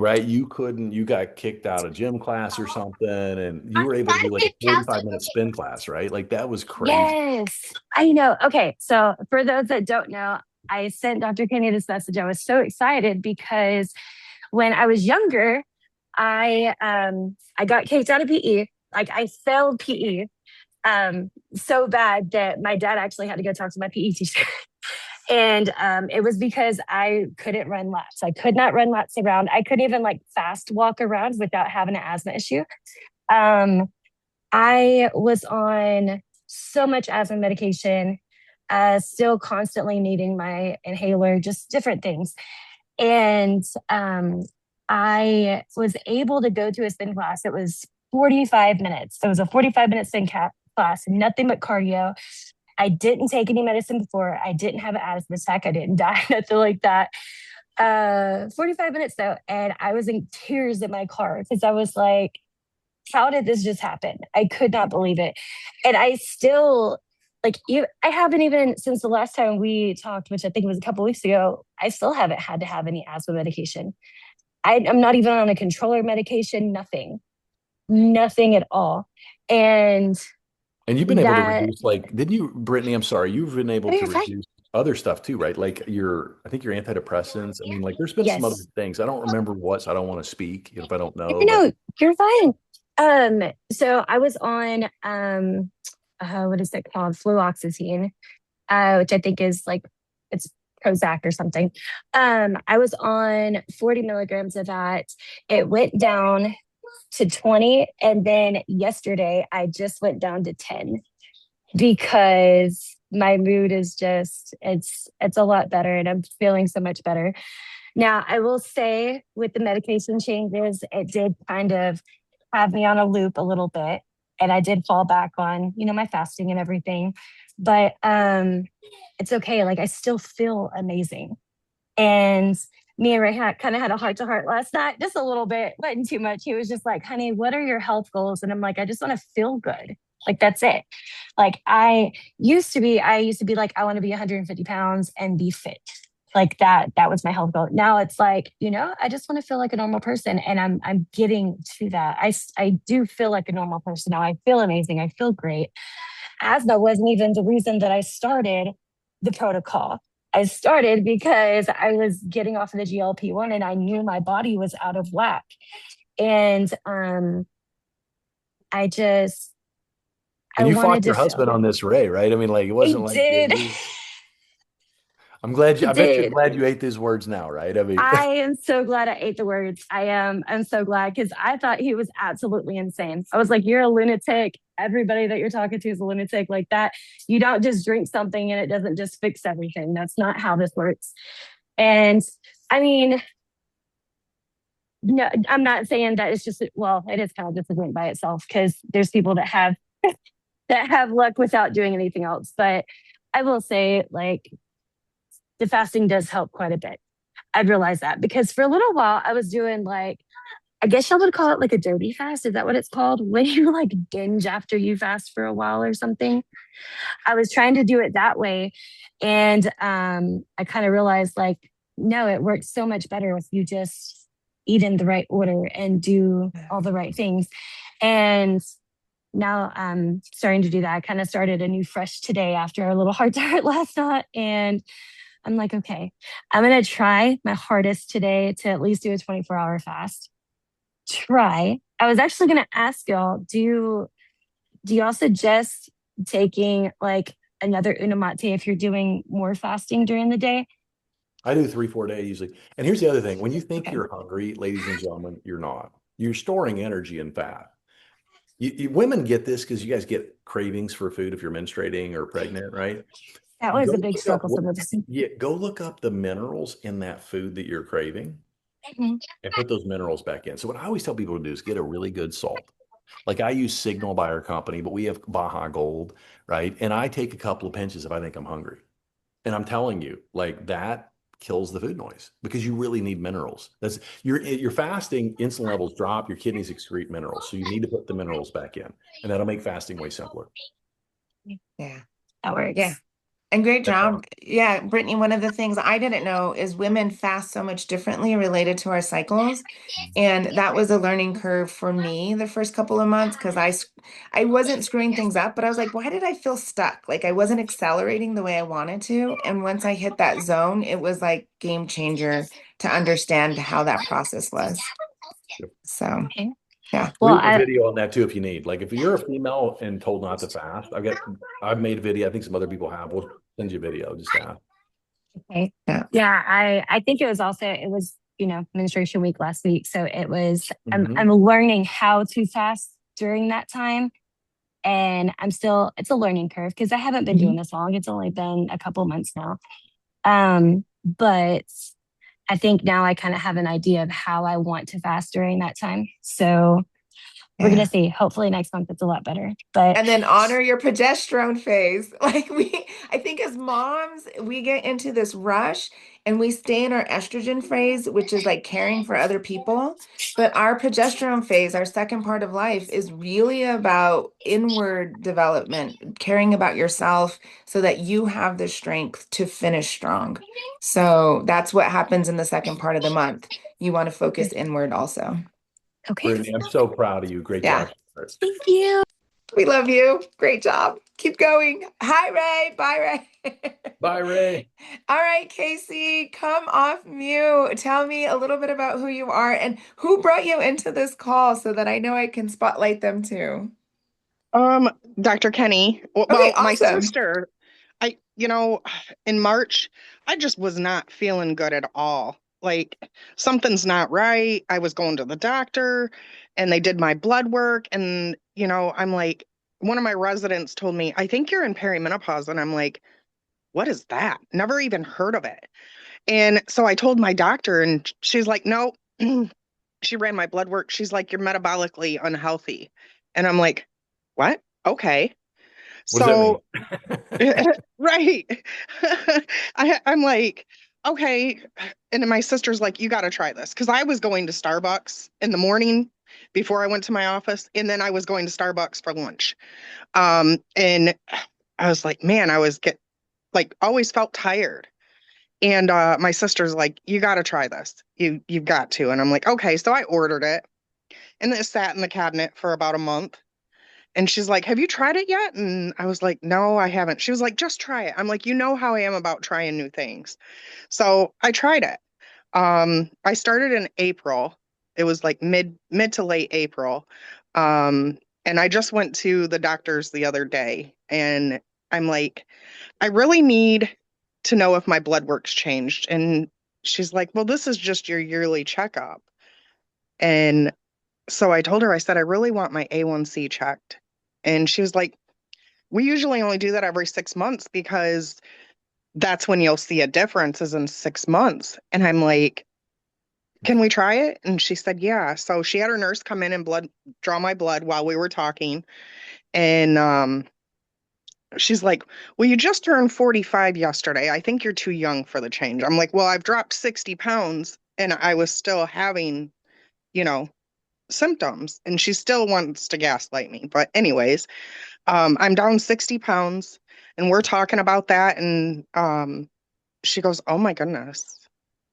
got kicked out of gym class or something, and you were able to do like a 45-minute spin class, right? Like that was crazy. Yes, I know. Okay, so for those that don't know, I sent Dr. Kenny this message. I was so excited because when I was younger, I got kicked out of PE. Like I failed PE so bad that my dad actually had to go talk to my PE teacher. And it was because I couldn't run laps. I could not run laps around. I couldn't even like fast walk around without having an asthma issue. I was on so much asthma medication, still constantly needing my inhaler, just different things. And I was able to go to a spin class. It was 45 minutes. It was a 45-minute spin class, nothing but cardio. I didn't take any medicine before. I didn't have an asthma attack. I didn't die, nothing like that. 45 minutes though. And I was in tears in my car because I was like, how did this just happen? I could not believe it. And I still, I haven't even, since the last time we talked, which I think was a couple weeks ago, I still haven't had to have any asthma medication. I'm not even on a controller medication, nothing at all. And you've been able to reduce, didn't you, Brittany? I'm sorry, you've been able to reduce other stuff too, right? Like I think your antidepressants. I mean, like there's been some other things. I don't remember what, so I don't want to speak if I don't know. No, you're fine. So I was on what is it called? Fluoxetine, which I think is it's Prozac or something. I was on 40 milligrams of that. It went down to 20. And then yesterday I just went down to 10 because my mood is just it's a lot better, and I'm feeling so much better. Now, I will say with the medication changes, it did kind of have me on a loop a little bit, and I did fall back on, my fasting and everything. But it's okay. Like I still feel amazing. And me and Ray kind of had a heart to heart last night, just a little bit, wasn't too much. He was just like, honey, what are your health goals? And I'm like, I just want to feel good. Like that's it. Like I used to be like, I want to be 150 pounds and be fit. Like that was my health goal. Now it's like, I just want to feel like a normal person. And I'm getting to that. I do feel like a normal person now. I feel amazing. I feel great. Asthma wasn't even the reason that I started the protocol. I started because I was getting off of the GLP-1 and I knew my body was out of whack. And I And you wanted fought your to feel husband good. on this, Ray, right? I mean, like it I wasn't like did. I'm glad I I bet you're did. glad you ate these words now, right? I mean, I am so glad I ate the words. I am. I'm so glad because I thought he was absolutely insane. I was like, you're a lunatic. Everybody that you're talking to is a lunatic like that. You don't just drink something and it doesn't just fix everything. That's not how this works. And I mean, no, I'm not saying that it's just, well, it is kind of just a drink by itself because there's people that have luck without doing anything else. But I will say, like, the fasting does help quite a bit. I've realized that because for a little while I was doing like, I guess y'all would call it like a dirty fast. Is that what it's called? When you like binge after you fast for a while or something. I was trying to do it that way. And I kind of realized like, no, it works so much better if you just eat in the right order and do all the right things. And now I'm starting to do that. I kind of started a new fresh today after a little heart to heart last night. And I'm like, okay, I'm going to try my hardest today to at least do a 24-hour fast. Try. I was actually going to ask y'all, do y'all suggest taking like another Unamate if you're doing more fasting during the day? I do 3-4 days usually. And here's the other thing. When you think Okay. you're hungry, ladies and gentlemen, you're not. You're storing energy and fat. Women get this because you guys get cravings for food if you're menstruating or pregnant, right? That was Go a big look up struggle for me. yeah, go look up the minerals in that food that you're craving Mhm. and put those minerals back in. So what I always tell people to do is get a really good salt. Like I use Signal by our company, but we have Baja Gold, right? And I take a couple of pinches if I think I'm hungry. And I'm telling you, like that kills the food noise because you really need minerals. That's you're fasting, insulin levels drop, your kidneys excrete minerals. So you need to put the minerals back in. And that'll make fasting way simpler. Yeah. That works. Yeah. And great That's job. awesome. Yeah, Brittany, one of the things I didn't know is women fast so much differently related to our cycles. And that was a learning curve for me the first couple of months because I wasn't screwing things up, but I was like, why did I feel stuck? Like I wasn't accelerating the way I wanted to. And once I hit that zone, it was like game changer to understand how that process was. So, Okay. yeah. We Well, have a video on that too if you need. Like if you're a female and told not to fast, I've made a video. I think some other people have. We'll send you a video. Just ask. okay. Yeah. Yeah, I think it was menstruation week last week. So it was Mhm. I'm learning how to fast during that time. And it's a learning curve because I haven't been doing this long. It's only been a couple months now. But I think now I kind of have an idea of how I want to fast during that time. So we're Yeah. gonna see. Hopefully next month it's a lot better. But And then honor your progesterone phase. Like I think as moms, we get into this rush and we stay in our estrogen phase, which is like caring for other people. But our progesterone phase, our second part of life, is really about inward development, caring about yourself so that you have the strength to finish strong. So that's what happens in the second part of the month. You want to focus inward also. okay. Brittany, I'm so proud of you. Great Yeah. job. Thank you. We love you. Great job. Keep going. Hi, Ray. Bye, Ray. Bye, Ray. All right, Casey, come off mute. Tell me a little bit about who you are and who brought you into this call so that I know I can spotlight them too. Dr. Kenny. Well, Okay, my awesome. sister, in March, I just was not feeling good at all. Like something's not right. I was going to the doctor and they did my blood work and, I'm like, one of my residents told me, I think you're in perimenopause. And I'm like, what is that? Never even heard of it. And so I told my doctor, and she's like, no. She ran my blood work. She's like, you're metabolically unhealthy. And I'm like, what? Okay. What does that mean? So, right. I'm like, okay. And then my sister's like, you got to try this. Because I was going to Starbucks in the morning before I went to my office. And then I was going to Starbucks for lunch. And I was like, man, always felt tired. And my sister's like, you got to try this. You've got to. And I'm like, okay. So I ordered it, and it sat in the cabinet for about a month. And she's like, have you tried it yet? And I was like, no, I haven't. She was like, just try it. I'm like, you know how I am about trying new things. So I tried it. I started in April. It was like mid to late April. And I just went to the doctor's the other day, and I'm like, I really need to know if my blood work's changed. And she's like, well, this is just your yearly checkup. And so I told her, I said, I really want my A1C checked. And she was like, we usually only do that every 6 months because that's when you'll see a difference is in 6 months. And I'm like, can we try it? And she said, yeah. So she had her nurse come in and draw my blood while we were talking. And she's like, well, you just turned 45 yesterday. I think you're too young for the change. I'm like, well, I've dropped 60 pounds and I was still having, symptoms. And she still wants to gaslight me. But anyways, I'm down 60 pounds, and we're talking about that. And she goes, oh my goodness.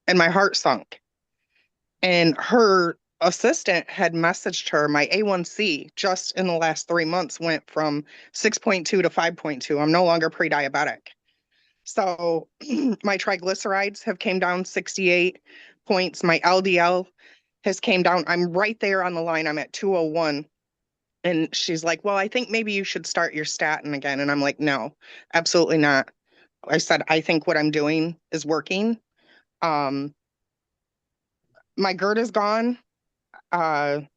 And my heart sunk. And her assistant had messaged her, my A1C just in the last 3 months went from 6.2 to 5.2. I'm no longer pre-diabetic. So my triglycerides have came down 68 points. My LDL has came down. I'm right there on the line. I'm at 201. And she's like, well, I think maybe you should start your statin again. And I'm like, no, absolutely not. I said, I think what I'm doing is working. My GERD is gone. I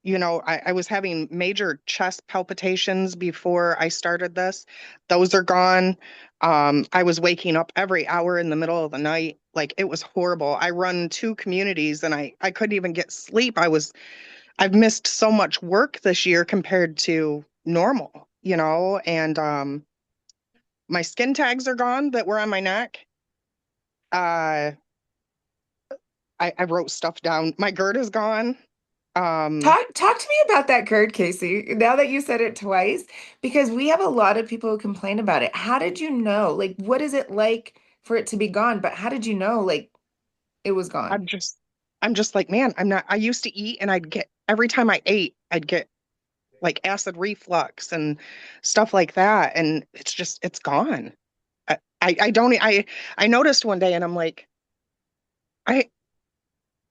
was having major chest palpitations before I started this. Those are gone. I was waking up every hour in the middle of the night. Like, it was horrible. I run 2 communities, and I couldn't even get sleep. I've missed so much work this year compared to normal, and my skin tags are gone that were on my neck. I wrote stuff down. My GERD is gone. Talk to me about that GERD, Casey, now that you said it twice, because we have a lot of people who complain about it. How did you know? Like, what is it like for it to be gone? But how did you know, like, it was gone? I'm just like, man, I used to eat, and every time I ate, I'd get like acid reflux and stuff like that. And it's gone. I noticed one day, and I'm like,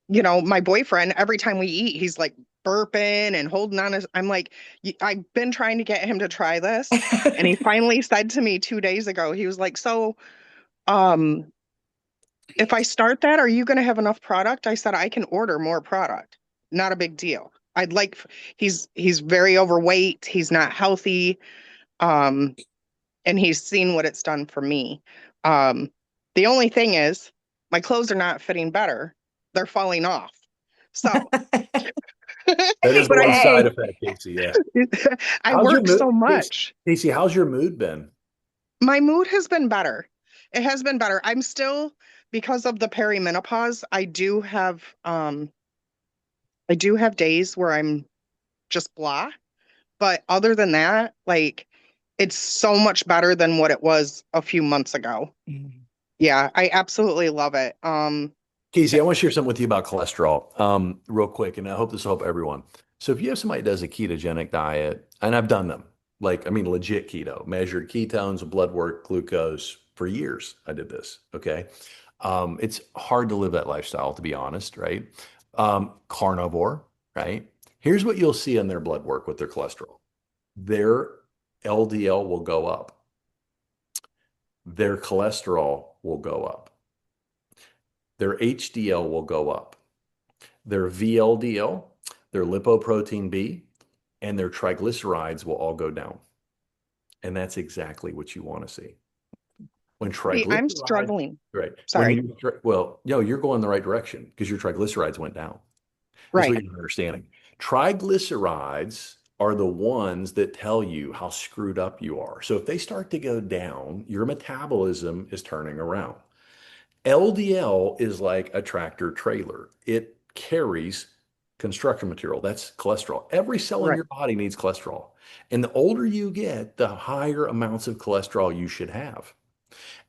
my boyfriend, every time we eat, he's like burping and holding on I'm like, I've been trying to get him to try this. And he finally said to me 2 days ago, he was like, so, if I start that, are you going to have enough product? I said, I can order more product. Not a big deal. He's very overweight. He's not healthy. And he's seen what it's done for me. The only thing is my clothes are not fitting better. They're falling off. So that is one side effect, Casey. Yeah. I work so much. Casey, how's your mood been? My mood has been better. It has been better. I'm still, because of the perimenopause, I do have days where I'm just blah. But other than that, like, it's so much better than what it was a few months ago. Mm-hmm. Yeah, I absolutely love it. Casey, I want to share something with you about cholesterol, real quick, and I hope this will help everyone. So if you have somebody that does a ketogenic diet, and I've done them, legit keto, measured ketones, blood work, glucose for years. I did this. Okay. It's hard to live that lifestyle, to be honest, right? Carnivore, right? Here's what you'll see on their blood work with their cholesterol. Their LDL will go up. Their cholesterol will go up. Their HDL will go up. Their VLDL, their lipoprotein B, and their triglycerides will all go down. And that's exactly what you want to see. When See, I'm triglycerides, struggling. right? Sorry. Well, no, you're going the right direction because your triglycerides went down. That's Right. what you're understanding. Triglycerides are the ones that tell you how screwed up you are. So if they start to go down, your metabolism is turning around. LDL is like a tractor trailer. It carries construction material. That's cholesterol. Every cell in Right. your body needs cholesterol. And the older you get, the higher amounts of cholesterol you should have.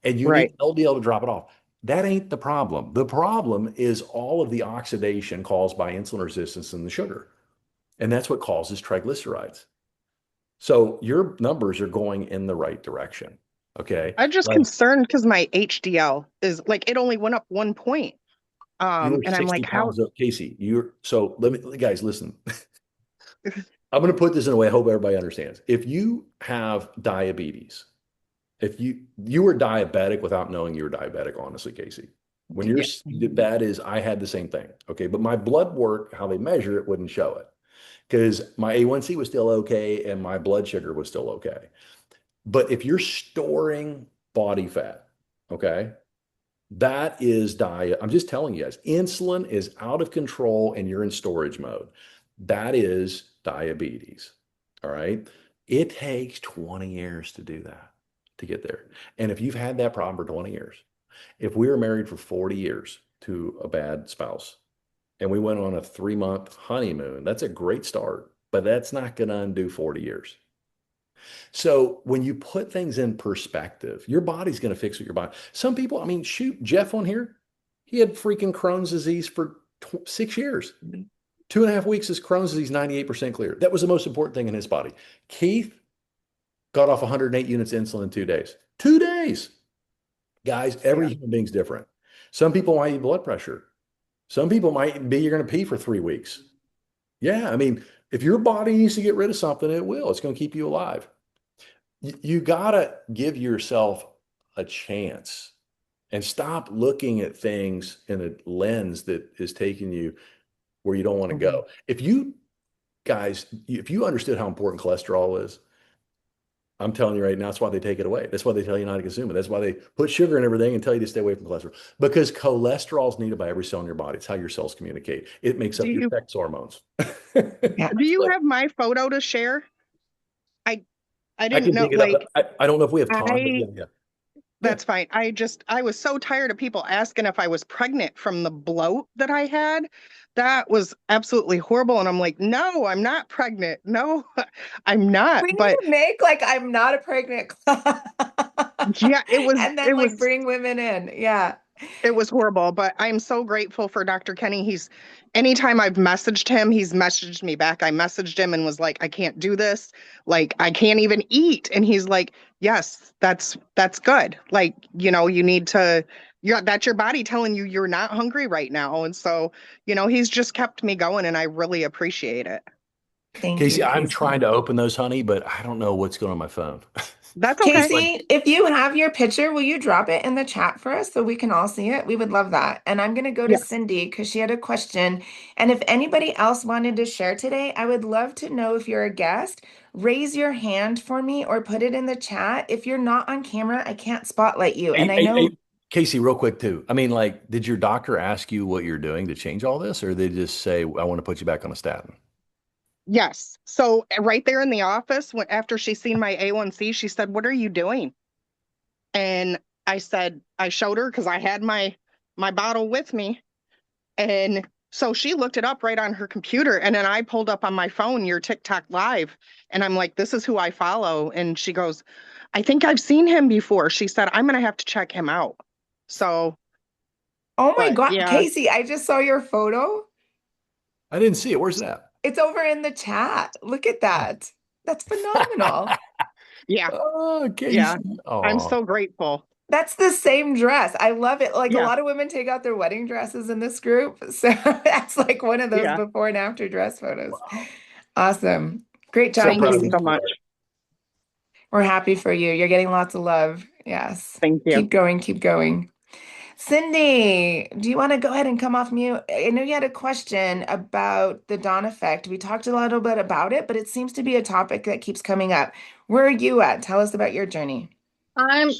And you Right. need LDL to drop it off. That ain't the problem. The problem is all of the oxidation caused by insulin resistance and the sugar. And that's what causes triglycerides. So your numbers are going in the right direction. Okay. I'm just Like concerned because my HDL is like, it only went up 1 point. you were And I'm 60 like, how? pounds of Casey. So let me, guys, listen. I'm going to put this in a way I hope everybody understands. If you have diabetes, if you were diabetic without knowing you were diabetic, honestly, Casey, when you're that is, I had the same thing. Okay. But my blood work, how they measure it, wouldn't show it because my A1C was still okay and my blood sugar was still okay. But if you're storing body fat, okay, that is diet. I'm just telling you guys, insulin is out of control and you're in storage mode. That is diabetes. All right. It takes 20 years to do that, to get there. And if you've had that problem for 20 years, if we were married for 40 years to a bad spouse and we went on a 3-month honeymoon, that's a great start, but that's not going to undo 40 years. So when you put things in perspective, your body's going to fix what your body. Some people, I mean, shoot, Jeff on here, he had freaking Crohn's disease for 6 years. 2.5 weeks is Crohn's disease, 98% clear. That was the most important thing in his body. Keith got off 108 units of insulin in 2 days. 2 days. Guys, every human being's different. Some people might need blood pressure. Some people might be, you're going to pee for 3 weeks. Yeah, I mean, if your body needs to get rid of something, it will. It's going to keep you alive. You got to give yourself a chance and stop looking at things in a lens that is taking you where you don't want to go. If you guys, if you understood how important cholesterol is, I'm telling you right now, that's why they take it away. That's why they tell you not to consume it. That's why they put sugar in everything and tell you to stay away from cholesterol. Because cholesterol is needed by every cell in your body. It's how your cells communicate. It makes up your sex hormones. Do you have my photo to share? I I didn't can know, dig it like, up. I don't know if we have time, but yeah. That's fine. I was so tired of people asking if I was pregnant from the bloat that I had. That was absolutely horrible. And I'm like, no, I'm not pregnant. No, I'm not. We need But to make like I'm not a pregnant club. yeah, And then like bring women in. Yeah. It was horrible, but I'm so grateful for Dr. Kenny. Anytime I've messaged him, he's messaged me back. I messaged him and was like, I can't do this. Like, I can't even eat. And he's like, yes, that's good. Like, you need to, that's your body telling you you're not hungry right now. And so, he's just kept me going and I really appreciate it. Thank Casey, you, I'm Casey. trying to open those, honey, but I don't know what's going on my phone. That's okay. Casey, if you have your picture, will you drop it in the chat for us so we can all see it? We would love that. And I'm going to go to Cindy because she had a question. And if anybody else wanted to share today, I would love to know if you're a guest. Raise your hand for me or put it in the chat. If you're not on camera, I can't spotlight you. And I know. Casey, real quick too. I mean, like, did your doctor ask you what you're doing to change all this, or did they just say, I want to put you back on a statin? Yes. So right there in the office, after she seen my A1C, she said, what are you doing? And I showed her because I had my bottle with me. And so she looked it up right on her computer. And then I pulled up on my phone your TikTok live. And I'm like, this is who I follow. And she goes, I think I've seen him before. She said, I'm going to have to check him out. So. Oh my God, yeah. Casey, I just saw your photo. I didn't see it. Where's that? It's over in the chat. Look at that. That's phenomenal. Yeah. Oh, Casey. Yeah. Aw. I'm so grateful. That's the same dress. I love it. Like a lot of women take out their wedding dresses in this group. So that's like one of those before and after dress photos. Awesome. Great job. Thank you so much. We're happy for you. You're getting lots of love. Yes. Thank you. Keep going. Keep going. Cindy, do you want to go ahead and come off mute? I know you had a question about the Dawn effect. We talked a little bit about it, but it seems to be a topic that keeps coming up. Where are you at? Tell us about your journey. I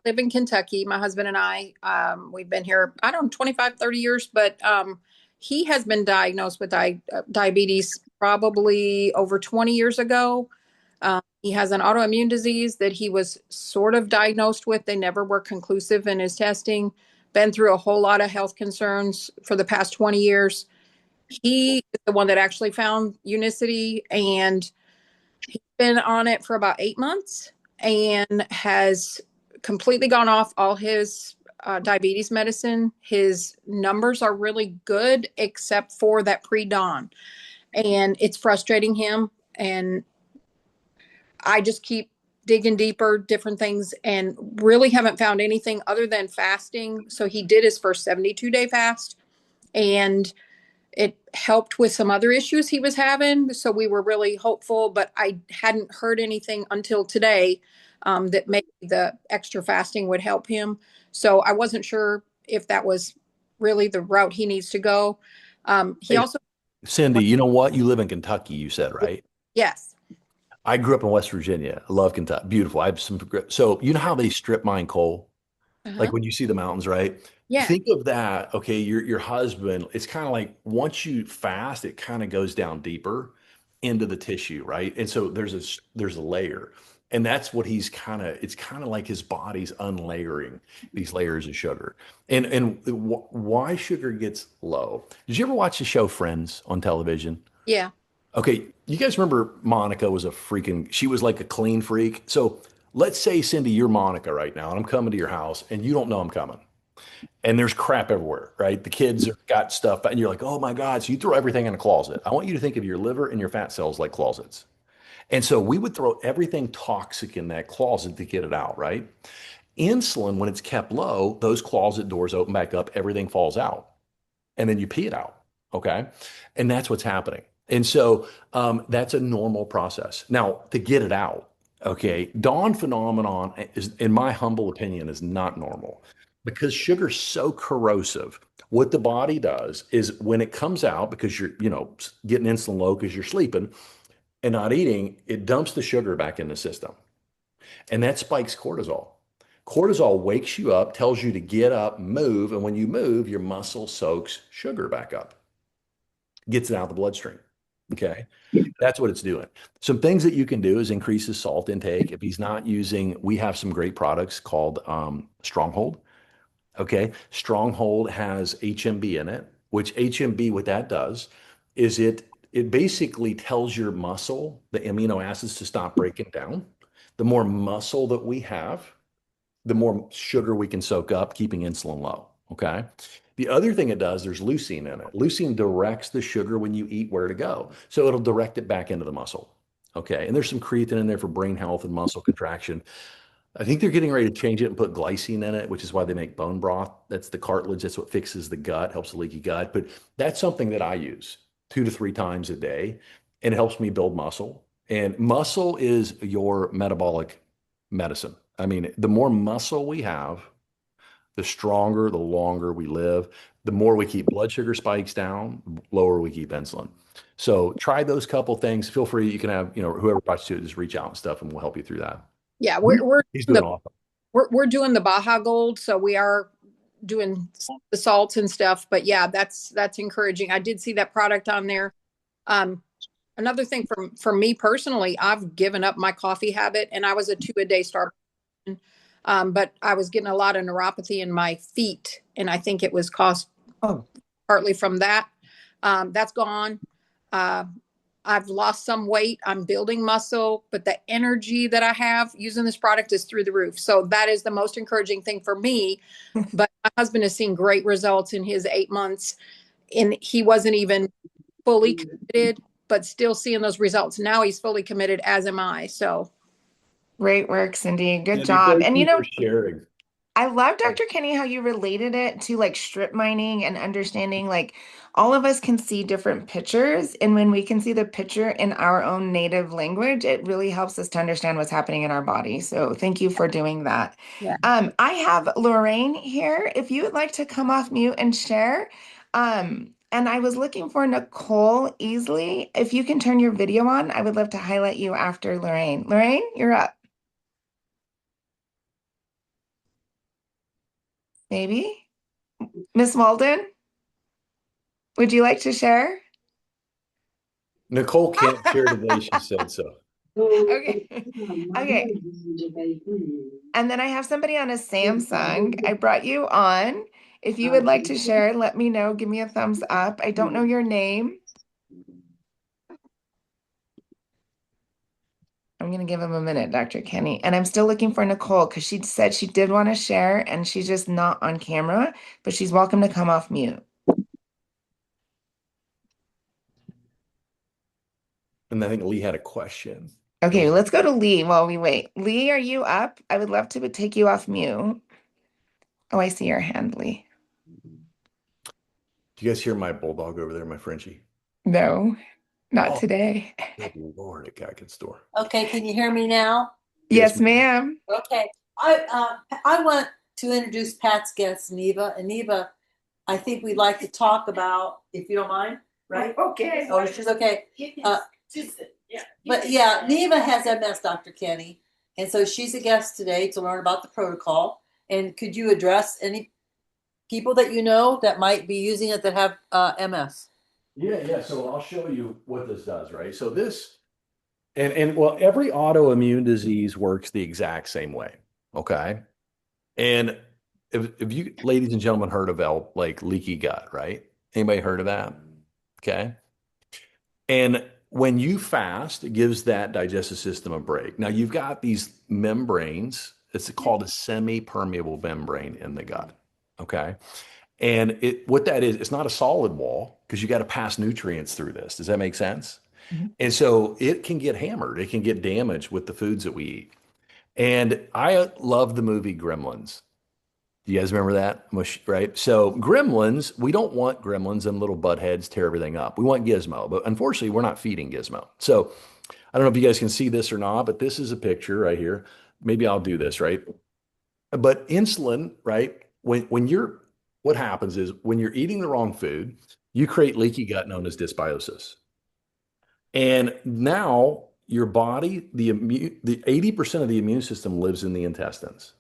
live in Kentucky. My husband and I, we've been here, I don't know, 25, 30 years, but he has been diagnosed with diabetes probably over 20 years ago. He has an autoimmune disease that he was sort of diagnosed with. They never were conclusive in his testing. Been through a whole lot of health concerns for the past 20 years. He is the one that actually found Unicity, and he's been on it for about 8 months and has completely gone off all his diabetes medicine. His numbers are really good, except for that pre-dawn. And it's frustrating him. And I just keep digging deeper, different things, and really haven't found anything other than fasting. So he did his first 72-day fast, and it helped with some other issues he was having. So we were really hopeful, but I hadn't heard anything until today that maybe the extra fasting would help him. So I wasn't sure if that was really the route he needs to go. He Hey, also, Cindy, you know what? You live in Kentucky, you said, right? yes, I grew up in West Virginia. I love Kentucky. Beautiful. I have some, so you know how they strip mine coal? Like when you see the mountains, right? yeah, Think of that. Okay, your husband, it's kind of like once you fast, it kind of goes down deeper into the tissue, right? And so there's a layer. And that's what it's kind of like his body's unlayering these layers of sugar. And why sugar gets low. Did you ever watch the show Friends on television? yeah. Okay, you guys remember Monica was she was like a clean freak. So let's say, Cindy, you're Monica right now, and I'm coming to your house, and you don't know I'm coming. And there's crap everywhere, right? The kids have got stuff, and you're like, oh my God. So you throw everything in a closet. I want you to think of your liver and your fat cells like closets. And so we would throw everything toxic in that closet to get it out, right? Insulin, when it's kept low, those closet doors open back up, everything falls out, and then you pee it out. Okay. And that's what's happening. And so that's a normal process. Now, to get it out, okay, Dawn phenomenon is, in my humble opinion, is not normal because sugar's so corrosive. What the body does is when it comes out, because you're, getting insulin low because you're sleeping and not eating, it dumps the sugar back in the system. And that spikes cortisol. Cortisol wakes you up, tells you to get up, move. And when you move, your muscle soaks sugar back up, gets it out of the bloodstream. Okay. That's what it's doing. Some things that you can do is increase his salt intake. If he's not using, we have some great products called Stronghold. Okay. Stronghold has HMB in it, which HMB, what that does is it basically tells your muscle the amino acids to stop breaking down. The more muscle that we have, the more sugar we can soak up, keeping insulin low. Okay. The other thing it does, there's leucine in it. Leucine directs the sugar when you eat where to go. So it'll direct it back into the muscle. Okay. And there's some creatine in there for brain health and muscle contraction. I think they're getting ready to change it and put glycine in it, which is why they make bone broth. That's the cartilage. That's what fixes the gut, helps the leaky gut. But that's something that I use 2 to 3 times a day, and it helps me build muscle. And muscle is your metabolic medicine. I mean, the more muscle we have, the stronger, the longer we live, the more we keep blood sugar spikes down, lower we keep insulin. So try those couple things. Feel free. You can have, whoever watches it, just reach out and stuff, and we'll help you through that. Yeah, we're He's doing awesome. we're doing the Baja Gold, so we are doing the salts and stuff. But yeah, that's encouraging. I did see that product on there. Another thing for me personally, I've given up my coffee habit, and I was a 2-a-day Starbucks. But I was getting a lot of neuropathy in my feet, and I think it was caused partly from that. That's gone. I've lost some weight. I'm building muscle, but the energy that I have using this product is through the roof. So that is the most encouraging thing for me. But my husband has seen great results in his 8 months, and he wasn't even fully committed, but still seeing those results. Now he's fully committed, as am I. So great work, Cindy. Good Cindy, job. thank And you for sharing. I love, Dr. Kenny, how you related it to like strip mining and understanding like all of us can see different pictures. And when we can see the picture in our own native language, it really helps us to understand what's happening in our body. So thank you for doing that. Yeah. I have Lorraine here. If you would like to come off mute and share. And I was looking for Nicole Easley. If you can turn your video on, I would love to highlight you after Lorraine. Lorraine, you're up. Maybe. Miss Walden, would you like to share? Nicole can't share today. She said so. Okay. Okay. And then I have somebody on a Samsung. I brought you on. If you would like to share, let me know. Give me a thumbs up. I don't know your name. I'm going to give him a minute, Dr. Kenny. And I'm still looking for Nicole because she said she did want to share and she's just not on camera, but she's welcome to come off mute. And I think Lee had a question. Okay, let's go to Lee while we wait. Lee, are you up? I would love to take you off mute. Oh, I see your hand, Lee. Do you guys hear my bulldog over there, my Frenchie? No, not today. Good Lord, at Geigen store. Okay, can you hear me now? Yes, ma'am. Okay, I want to introduce Pat's guest, Neva. And Neva, I think we'd like to talk about, if you don't mind, right? Okay. Oh, she's okay. Yeah. But yeah, Neva has MS, Dr. Kenny, and so she's a guest today to learn about the protocol. And could you address any people that you know that might be using it that have MS? Yeah. So I'll show you what this does, right? So this, and well, every autoimmune disease works the exact same way. Okay. And if you, ladies and gentlemen, heard of like leaky gut, right? Anybody heard of that? Okay. And when you fast, it gives that digestive system a break. Now you've got these membranes. It's called a semi-permeable membrane in the gut. Okay. And what that is, it's not a solid wall because you got to pass nutrients through this. Does that make sense? Mm-hmm. And so it can get hammered. It can get damaged with the foods that we eat. And I love the movie Gremlins. Do you guys remember that? Right? So Gremlins, we don't want Gremlins and little butt heads tear everything up. We want Gizmo, but unfortunately we're not feeding Gizmo. So I don't know if you guys can see this or not, but this is a picture right here. Maybe I'll do this, right? But insulin, right? What happens is when you're eating the wrong food, you create leaky gut known as dysbiosis. And now your body, the 80% of the immune system lives in the intestines.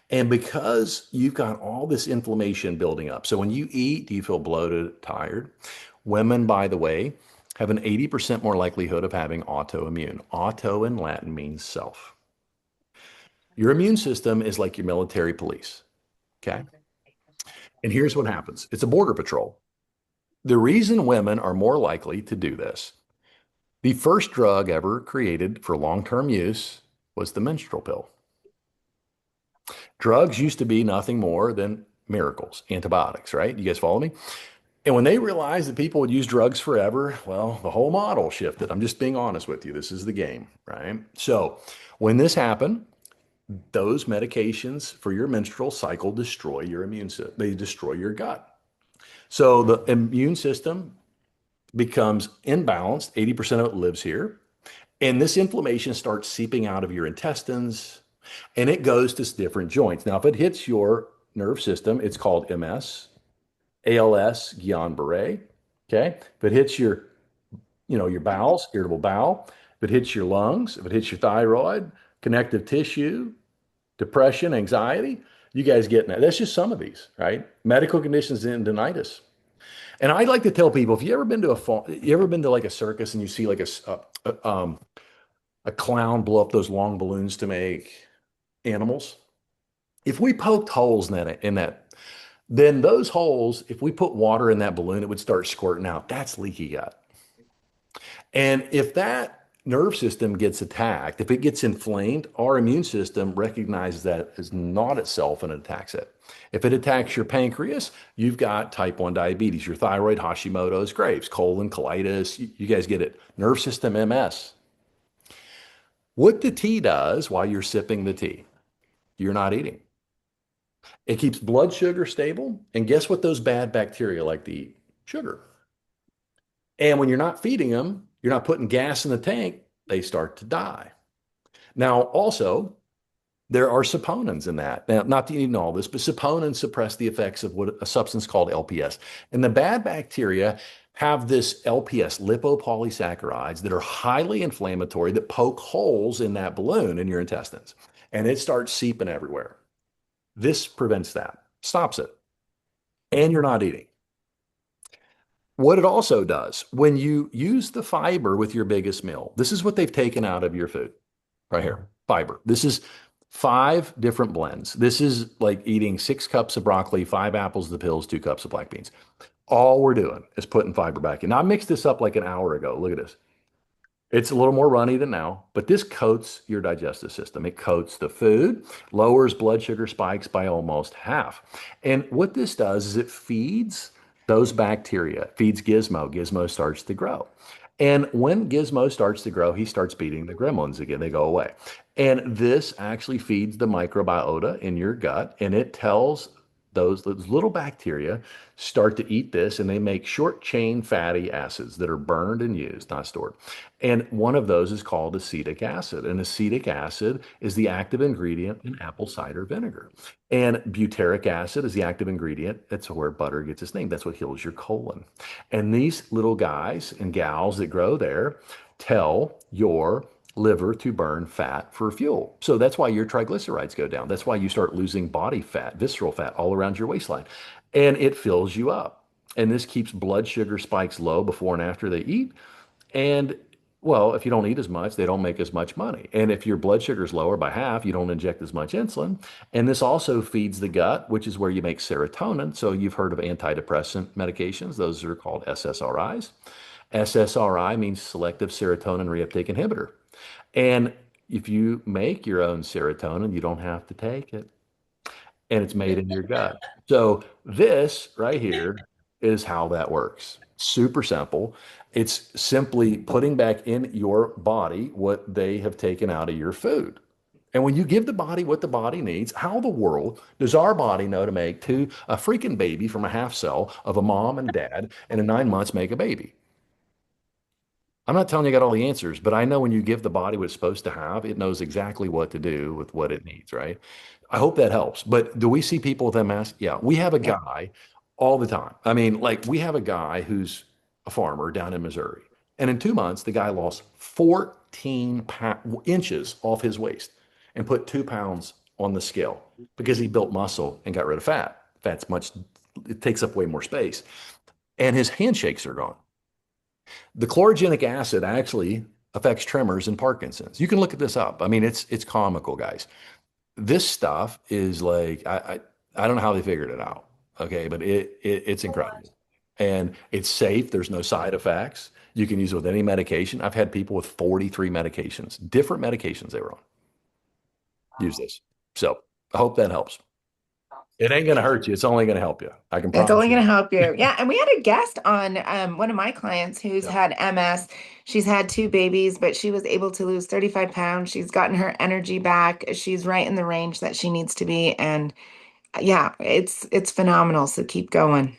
And because you've got all this inflammation building up, so when you eat, do you feel bloated, tired? Women, by the way, have an 80% more likelihood of having autoimmune. Auto in Latin means self. Your immune system is like your military police, okay? And here's what happens. It's a border patrol. The reason women are more likely to do this, the first drug ever created for long-term use was the menstrual pill. Drugs used to be nothing more than miracles, antibiotics, right? You guys follow me? And when they realized that people would use drugs forever, well, the whole model shifted. I'm just being honest with you. This is the game, right? So when this happened, those medications for your menstrual cycle destroy your immune system. They destroy your gut. So the immune system becomes imbalanced. 80% of it lives here. And this inflammation starts seeping out of your intestines and it goes to different joints. Now, if it hits your nerve system, it's called MS, ALS, Guillain-Barré. Okay. If it hits your bowels, irritable bowel, if it hits your lungs, if it hits your thyroid, connective tissue, depression, anxiety, you guys getting that. That's just some of these, right? Medical conditions and tinnitus. And I like to tell people, if you ever been to like a circus and you see like a clown blow up those long balloons to make animals, if we poked holes in that, then those holes, if we put water in that balloon, it would start squirting out. That's leaky gut. And if that nerve system gets attacked, if it gets inflamed, our immune system recognizes that as not itself and it attacks it. If it attacks your pancreas, you've got type 1 diabetes, your thyroid, Hashimoto's, Graves, colon, colitis. You guys get it. Nerve system MS. What the tea does while you're sipping the tea, you're not eating. It keeps blood sugar stable. And guess what those bad bacteria like to eat? Sugar. And when you're not feeding them, you're not putting gas in the tank, they start to die. Now, also, there are saponins in that. Now, not that you know all this, but saponins suppress the effects of what a substance called LPS. And the bad bacteria have this LPS, lipopolysaccharides, that are highly inflammatory that poke holes in that balloon in your intestines. And it starts seeping everywhere. This prevents that, stops it. And you're not eating. What it also does, when you use the fiber with your biggest meal, this is what they've taken out of your food right here, fiber. This is 5 different blends. This is like eating 6 cups of broccoli, 5 apples, the pills, 2 cups of black beans. All we're doing is putting fiber back in. Now, I mixed this up like an hour ago. Look at this. It's a little more runny than now, but this coats your digestive system. It coats the food, lowers blood sugar spikes by almost half. And what this does is it feeds those bacteria, feeds Gizmo. Gizmo starts to grow. And when Gizmo starts to grow, he starts beating the gremlins again. They go away. And this actually feeds the microbiota in your gut, and it tells those little bacteria start to eat this, and they make short chain fatty acids that are burned and used, not stored. And one of those is called acetic acid. And acetic acid is the active ingredient in apple cider vinegar. And butyric acid is the active ingredient. That's where butter gets its name. That's what heals your colon. And these little guys and gals that grow there tell your liver to burn fat for fuel. So that's why your triglycerides go down. That's why you start losing body fat, visceral fat all around your waistline. And it fills you up. And this keeps blood sugar spikes low before and after they eat. And well, if you don't eat as much, they don't make as much money. And if your blood sugar is lower by half, you don't inject as much insulin. And this also feeds the gut, which is where you make serotonin. So you've heard of antidepressant medications. Those are called SSRIs. SSRI means selective serotonin reuptake inhibitor. And if you make your own serotonin, you don't have to take it. And it's made in your gut. So this right here is how that works. Super simple. It's simply putting back in your body what they have taken out of your food. And when you give the body what the body needs, how the world does our body know to make a freaking baby from a half cell of a mom and dad, and in 9 months make a baby? I'm not telling you I got all the answers, but I know when you give the body what it's supposed to have, it knows exactly what to do with what it needs, right? I hope that helps. But do we see people with MS? Yeah, we have a guy all the time. I mean, like we have a guy who's a farmer down in Missouri. And in 2 months, the guy lost 14 inches off his waist and put 2 pounds on the scale because he built muscle and got rid of fat. It takes up way more space. And his handshakes are gone. The chlorogenic acid actually affects tremors and Parkinson's. You can look at this up. I mean, it's comical, guys. This stuff is like I don't know how they figured it out. Okay, but it's incredible. And it's safe. There's no side effects. You can use it with any medication. I've had people with 43 medications, different medications they were on. Use this. So I hope that helps. It ain't going to hurt you. It's only going to help you. I can promise It's only you. going to help you. Yeah. And we had a guest on one of my clients who's had MS. She's had 2 babies, but she was able to lose 35 pounds. She's gotten her energy back. She's right in the range that she needs to be. And yeah, it's phenomenal. So keep going.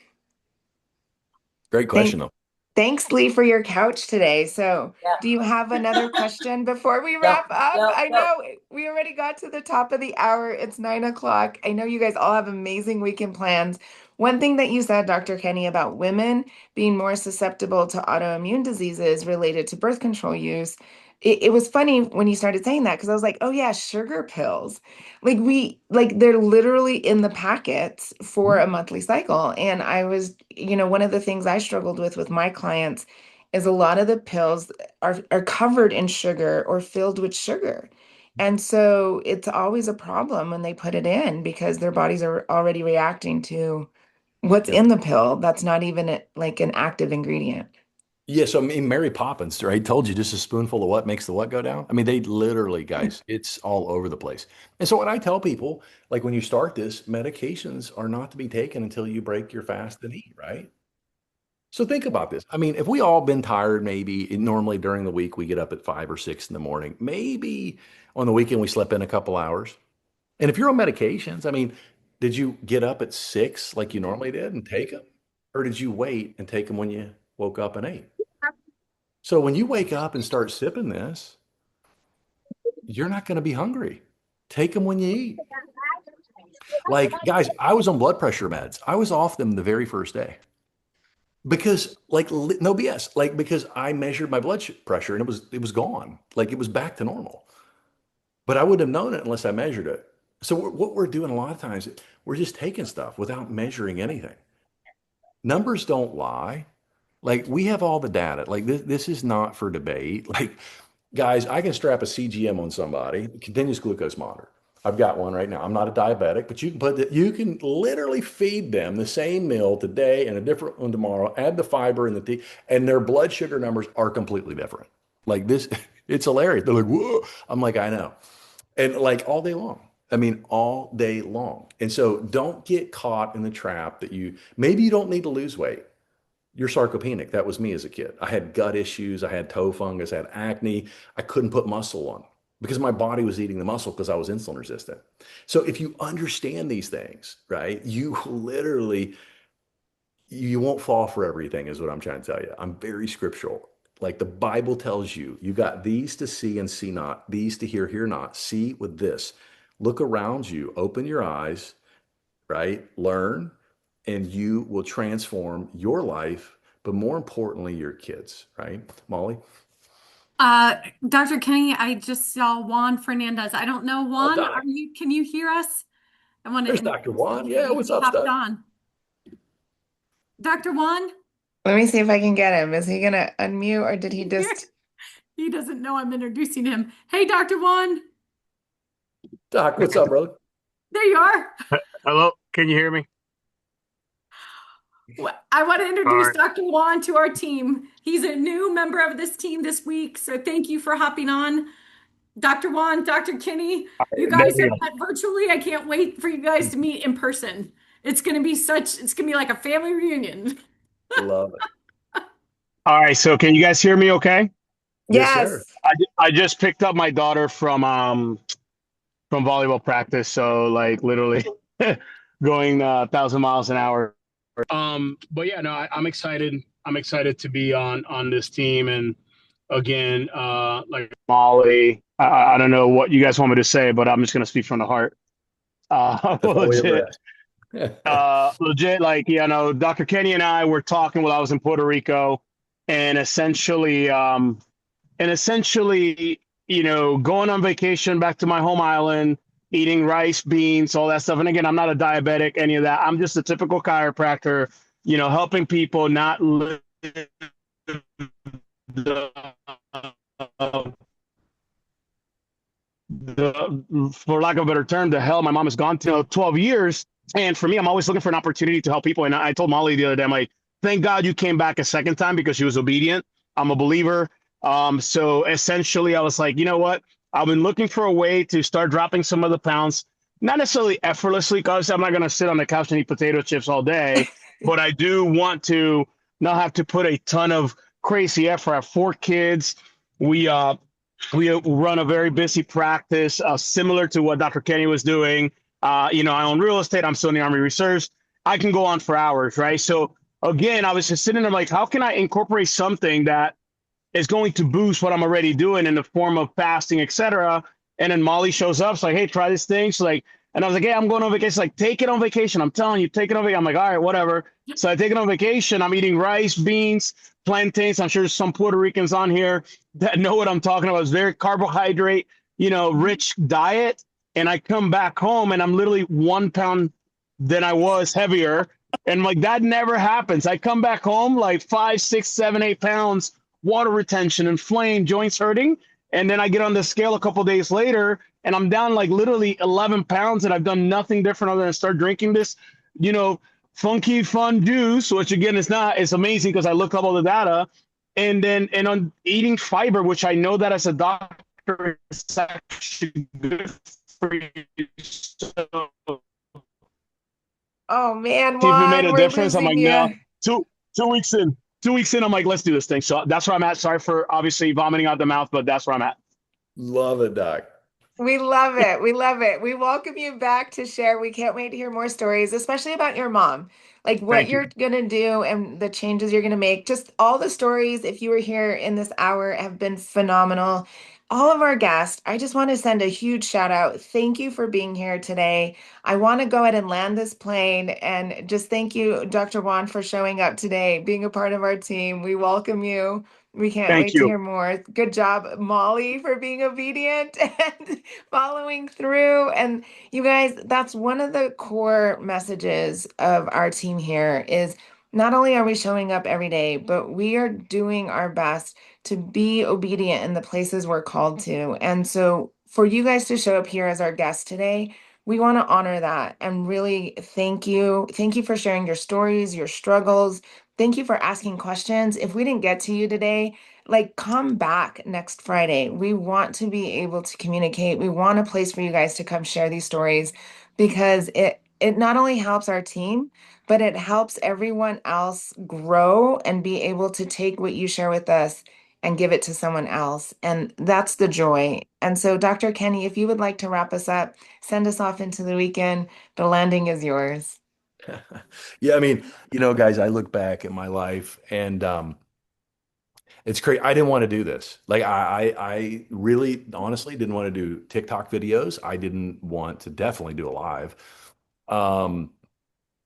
Great question, though. Thanks, Lee, for your couch today. So do you have another question before we wrap up? I know we already got to the top of the hour. It's 9 o'clock. I know you guys all have amazing weekend plans. One thing that you said, Dr. Kenny, about women being more susceptible to autoimmune diseases related to birth control use, it was funny when you started saying that because I was like, oh yeah, sugar pills. They're literally in the packets for a monthly cycle. And I was, one of the things I struggled with my clients is a lot of the pills are covered in sugar or filled with sugar. And so it's always a problem when they put it in because their bodies are already reacting to what's in the pill. That's not even like an active ingredient. Yeah, so I mean, Mary Poppins, right? Told you just a spoonful of what makes the what go down. I mean, they literally, guys, it's all over the place. And so what I tell people, like when you start this, medications are not to be taken until you break your fast and eat, right? So think about this. I mean, if we all been tired, maybe normally during the week we get up at 5 or 6 in the morning. Maybe on the weekend we slept in a couple hours. And if you're on medications, I mean, Did you get up at 6 like you normally did and take them? Or did you wait and take them when you woke up and ate? So when you wake up and start sipping this, you're not going to be hungry. Take them when you eat. Like, guys, I was on blood pressure meds. I was off them the very first day because, like, no BS, like, because I measured my blood pressure and it was gone. Like, it was back to normal. But I wouldn't have known it unless I measured it. So what we're doing a lot of times, we're just taking stuff without measuring anything. Numbers don't lie. Like, we have all the data. Like, this is not for debate. Like, guys, I can strap a CGM on somebody, continuous glucose monitor. I've got one right now. I'm not a diabetic, but you can literally feed them the same meal today and a different one tomorrow, add the fiber and the tea, and their blood sugar numbers are completely different. Like this, it's hilarious. They're like, whoa. I'm like, I know. And like all day long. I mean, all day long. And so don't get caught in the trap that maybe you don't need to lose weight. You're sarcopenic. That was me as a kid. I had gut issues. I had toe fungus. I had acne. I couldn't put muscle on because my body was eating the muscle because I was insulin resistant. So if you understand these things, right, you won't fall for everything is what I'm trying to tell you. I'm very scriptural. Like the Bible tells you, you got these to see and see not, these to hear, hear not. See with this. Look around you, open your eyes, right? Learn, and you will transform your life, but more importantly, your kids, right? Molly? Dr. Kenny, I just saw Juan Fernandez. I don't know, Juan, can you hear us? There's Dr. Juan. Yeah, what's up, Doc? Dr. Juan? Let me see if I can get him. Is he going to unmute or did he just? He doesn't know I'm introducing him. Hey, Dr. Juan. Doc, what's up, brother? There you are. Hello, can you hear me? I want to introduce Dr. Juan to our team. He's a new member of this team this week, so thank you for hopping on. Dr. Juan, Dr. Kinney, you guys have met virtually. I can't wait for you guys to meet in person. It's going to be like a family reunion. Love it. All right, so can you guys hear me okay? Yes. I just picked up my daughter from volleyball practice, so like literally going 1,000 miles an hour. But yeah, no, I'm excited. I'm excited to be on this team. And again, like Molly, I don't know what you guys want me to say, but I'm just going to speak from the heart. Legit, like, you know, Dr. Kenny and I were talking while I was in Puerto Rico, and essentially, you know, going on vacation back to my home island, eating rice, beans, all that stuff. And again, I'm not a diabetic, any of that. I'm just a typical chiropractor, you know, helping people not live for lack of a better term, the hell my mom has gone to 12 years. And for me, I'm always looking for an opportunity to help people. And I told Molly the other day, I'm like, thank God you came back a second time because she was obedient. I'm a believer. So essentially I was like, you know what? I've been looking for a way to start dropping some of the pounds, not necessarily effortlessly, because I'm not going to sit on the couch and eat potato chips all day, but I do want to not have to put a ton of crazy effort. I have 4 kids. We run a very busy practice, similar to what Dr. Kenny was doing. You know, I own real estate. I'm still in the Army Reserves. I can go on for hours, right? So again, I was just sitting there like, how can I incorporate something that is going to boost what I'm already doing in the form of fasting, etc. And then Molly shows up. It's like, hey, try this thing. So like, and I was like, hey, I'm going on vacation. Like, take it on vacation. I'm telling you, take it on vacation. I'm like, all right, whatever. So I take it on vacation. I'm eating rice, beans, plantains. I'm sure there's some Puerto Ricans on here that know what I'm talking about. It's very carbohydrate, you know, rich diet. And I come back home and I'm literally 1 pound than I was heavier. And like, that never happens. I come back home like 5, 6, 7, 8 pounds, water retention, inflamed, joints hurting. And then I get on the scale a couple days later and I'm down like literally 11 pounds and I've done nothing different other than start drinking this, you know, funky fun juice, which again is not, it's amazing because I look up all the data. And on eating fiber, which I know that as a doctor is actually good for you. So, oh man, see if it made a we're difference. I'm like, losing no, you. 2 weeks in. 2 weeks in, I'm like, let's do this thing. So that's where I'm at. Sorry for obviously vomiting out the mouth, but that's where I'm at. Love it, Doc. We love it. We love it. We welcome you back to share. We can't wait to hear more stories, especially about your mom, like what Thank you. you're going to do and the changes you're going to make. Just all the stories, if you were here in this hour, have been phenomenal. All of our guests, I just want to send a huge shout out. Thank you for being here today. I want to go ahead and land this plane and just thank you, Dr. Juan, for showing up today, being a part of our team. We welcome you. We can't Thank wait to you. hear more. Good job, Molly, for being obedient and following through. And you guys, that's one of the core messages of our team here is not only are we showing up every day, but we are doing our best to be obedient in the places we're called to. And so for you guys to show up here as our guests today, we want to honor that and really thank you. Thank you for sharing your stories, your struggles. Thank you for asking questions. If we didn't get to you today, like come back next Friday. We want to be able to communicate. We want a place for you guys to come share these stories because it not only helps our team, but it helps everyone else grow and be able to take what you share with us and give it to someone else. And that's the joy. And so, Dr. Kenny, if you would like to wrap us up, send us off into the weekend. The landing is yours. Yeah, I mean, guys, I look back at my life and it's crazy. I didn't want to do this. Like I really honestly didn't want to do TikTok videos. I didn't want to definitely do a live. Um,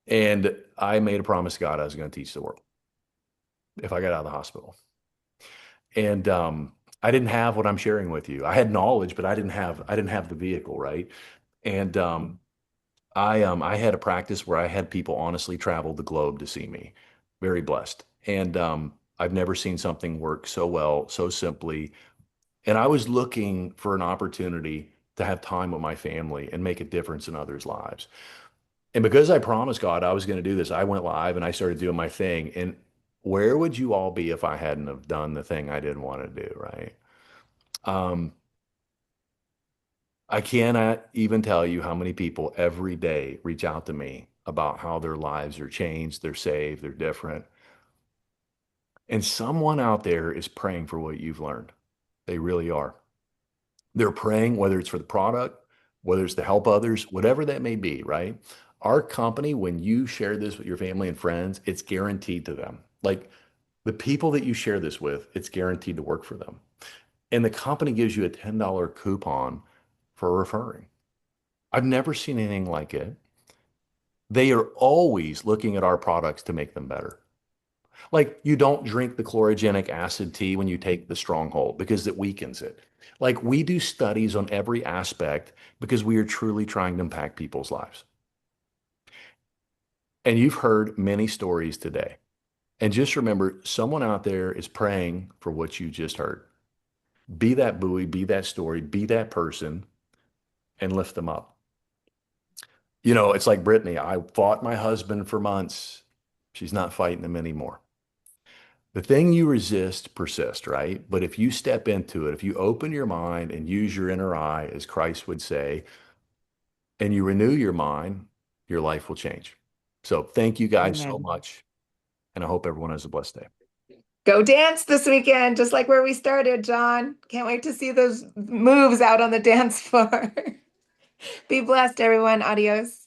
and I made a promise to God I was going to teach the world if I got out of the hospital. And I didn't have what I'm sharing with you. I had knowledge, but I didn't have the vehicle, right? And I had a practice where I had people honestly travel the globe to see me. Very blessed. And I've never seen something work so well, so simply. And I was looking for an opportunity to have time with my family and make a difference in others' lives. And because I promised God I was going to do this, I went live and I started doing my thing. And where would you all be if I hadn't have done the thing I didn't want to do, right? Um, I cannot even tell you how many people every day reach out to me about how their lives are changed, they're saved, they're different. And someone out there is praying for what you've learned. They really are. They're praying, whether it's for the product, whether it's to help others, whatever that may be, right? Our company, when you share this with your family and friends, it's guaranteed to them. Like the people that you share this with, it's guaranteed to work for them. And the company gives you a $10 coupon for referring. I've never seen anything like it. They are always looking at our products to make them better. Like you don't drink the chlorogenic acid tea when you take the Stronghold because it weakens it. Like we do studies on every aspect because we are truly trying to impact people's lives. And you've heard many stories today. And just remember, someone out there is praying for what you just heard. Be that buoy, be that story, be that person, and lift them up. It's like Brittany. I fought my husband for months. She's not fighting him anymore. The thing you resist persists, right? But if you step into it, if you open your mind and use your inner eye, as Christ would say, and you renew your mind, your life will change. So thank you guys so much. And I hope everyone has a blessed day. Go dance this weekend, just like where we started, John. Can't wait to see those moves out on the dance floor. Be blessed, everyone. Adios.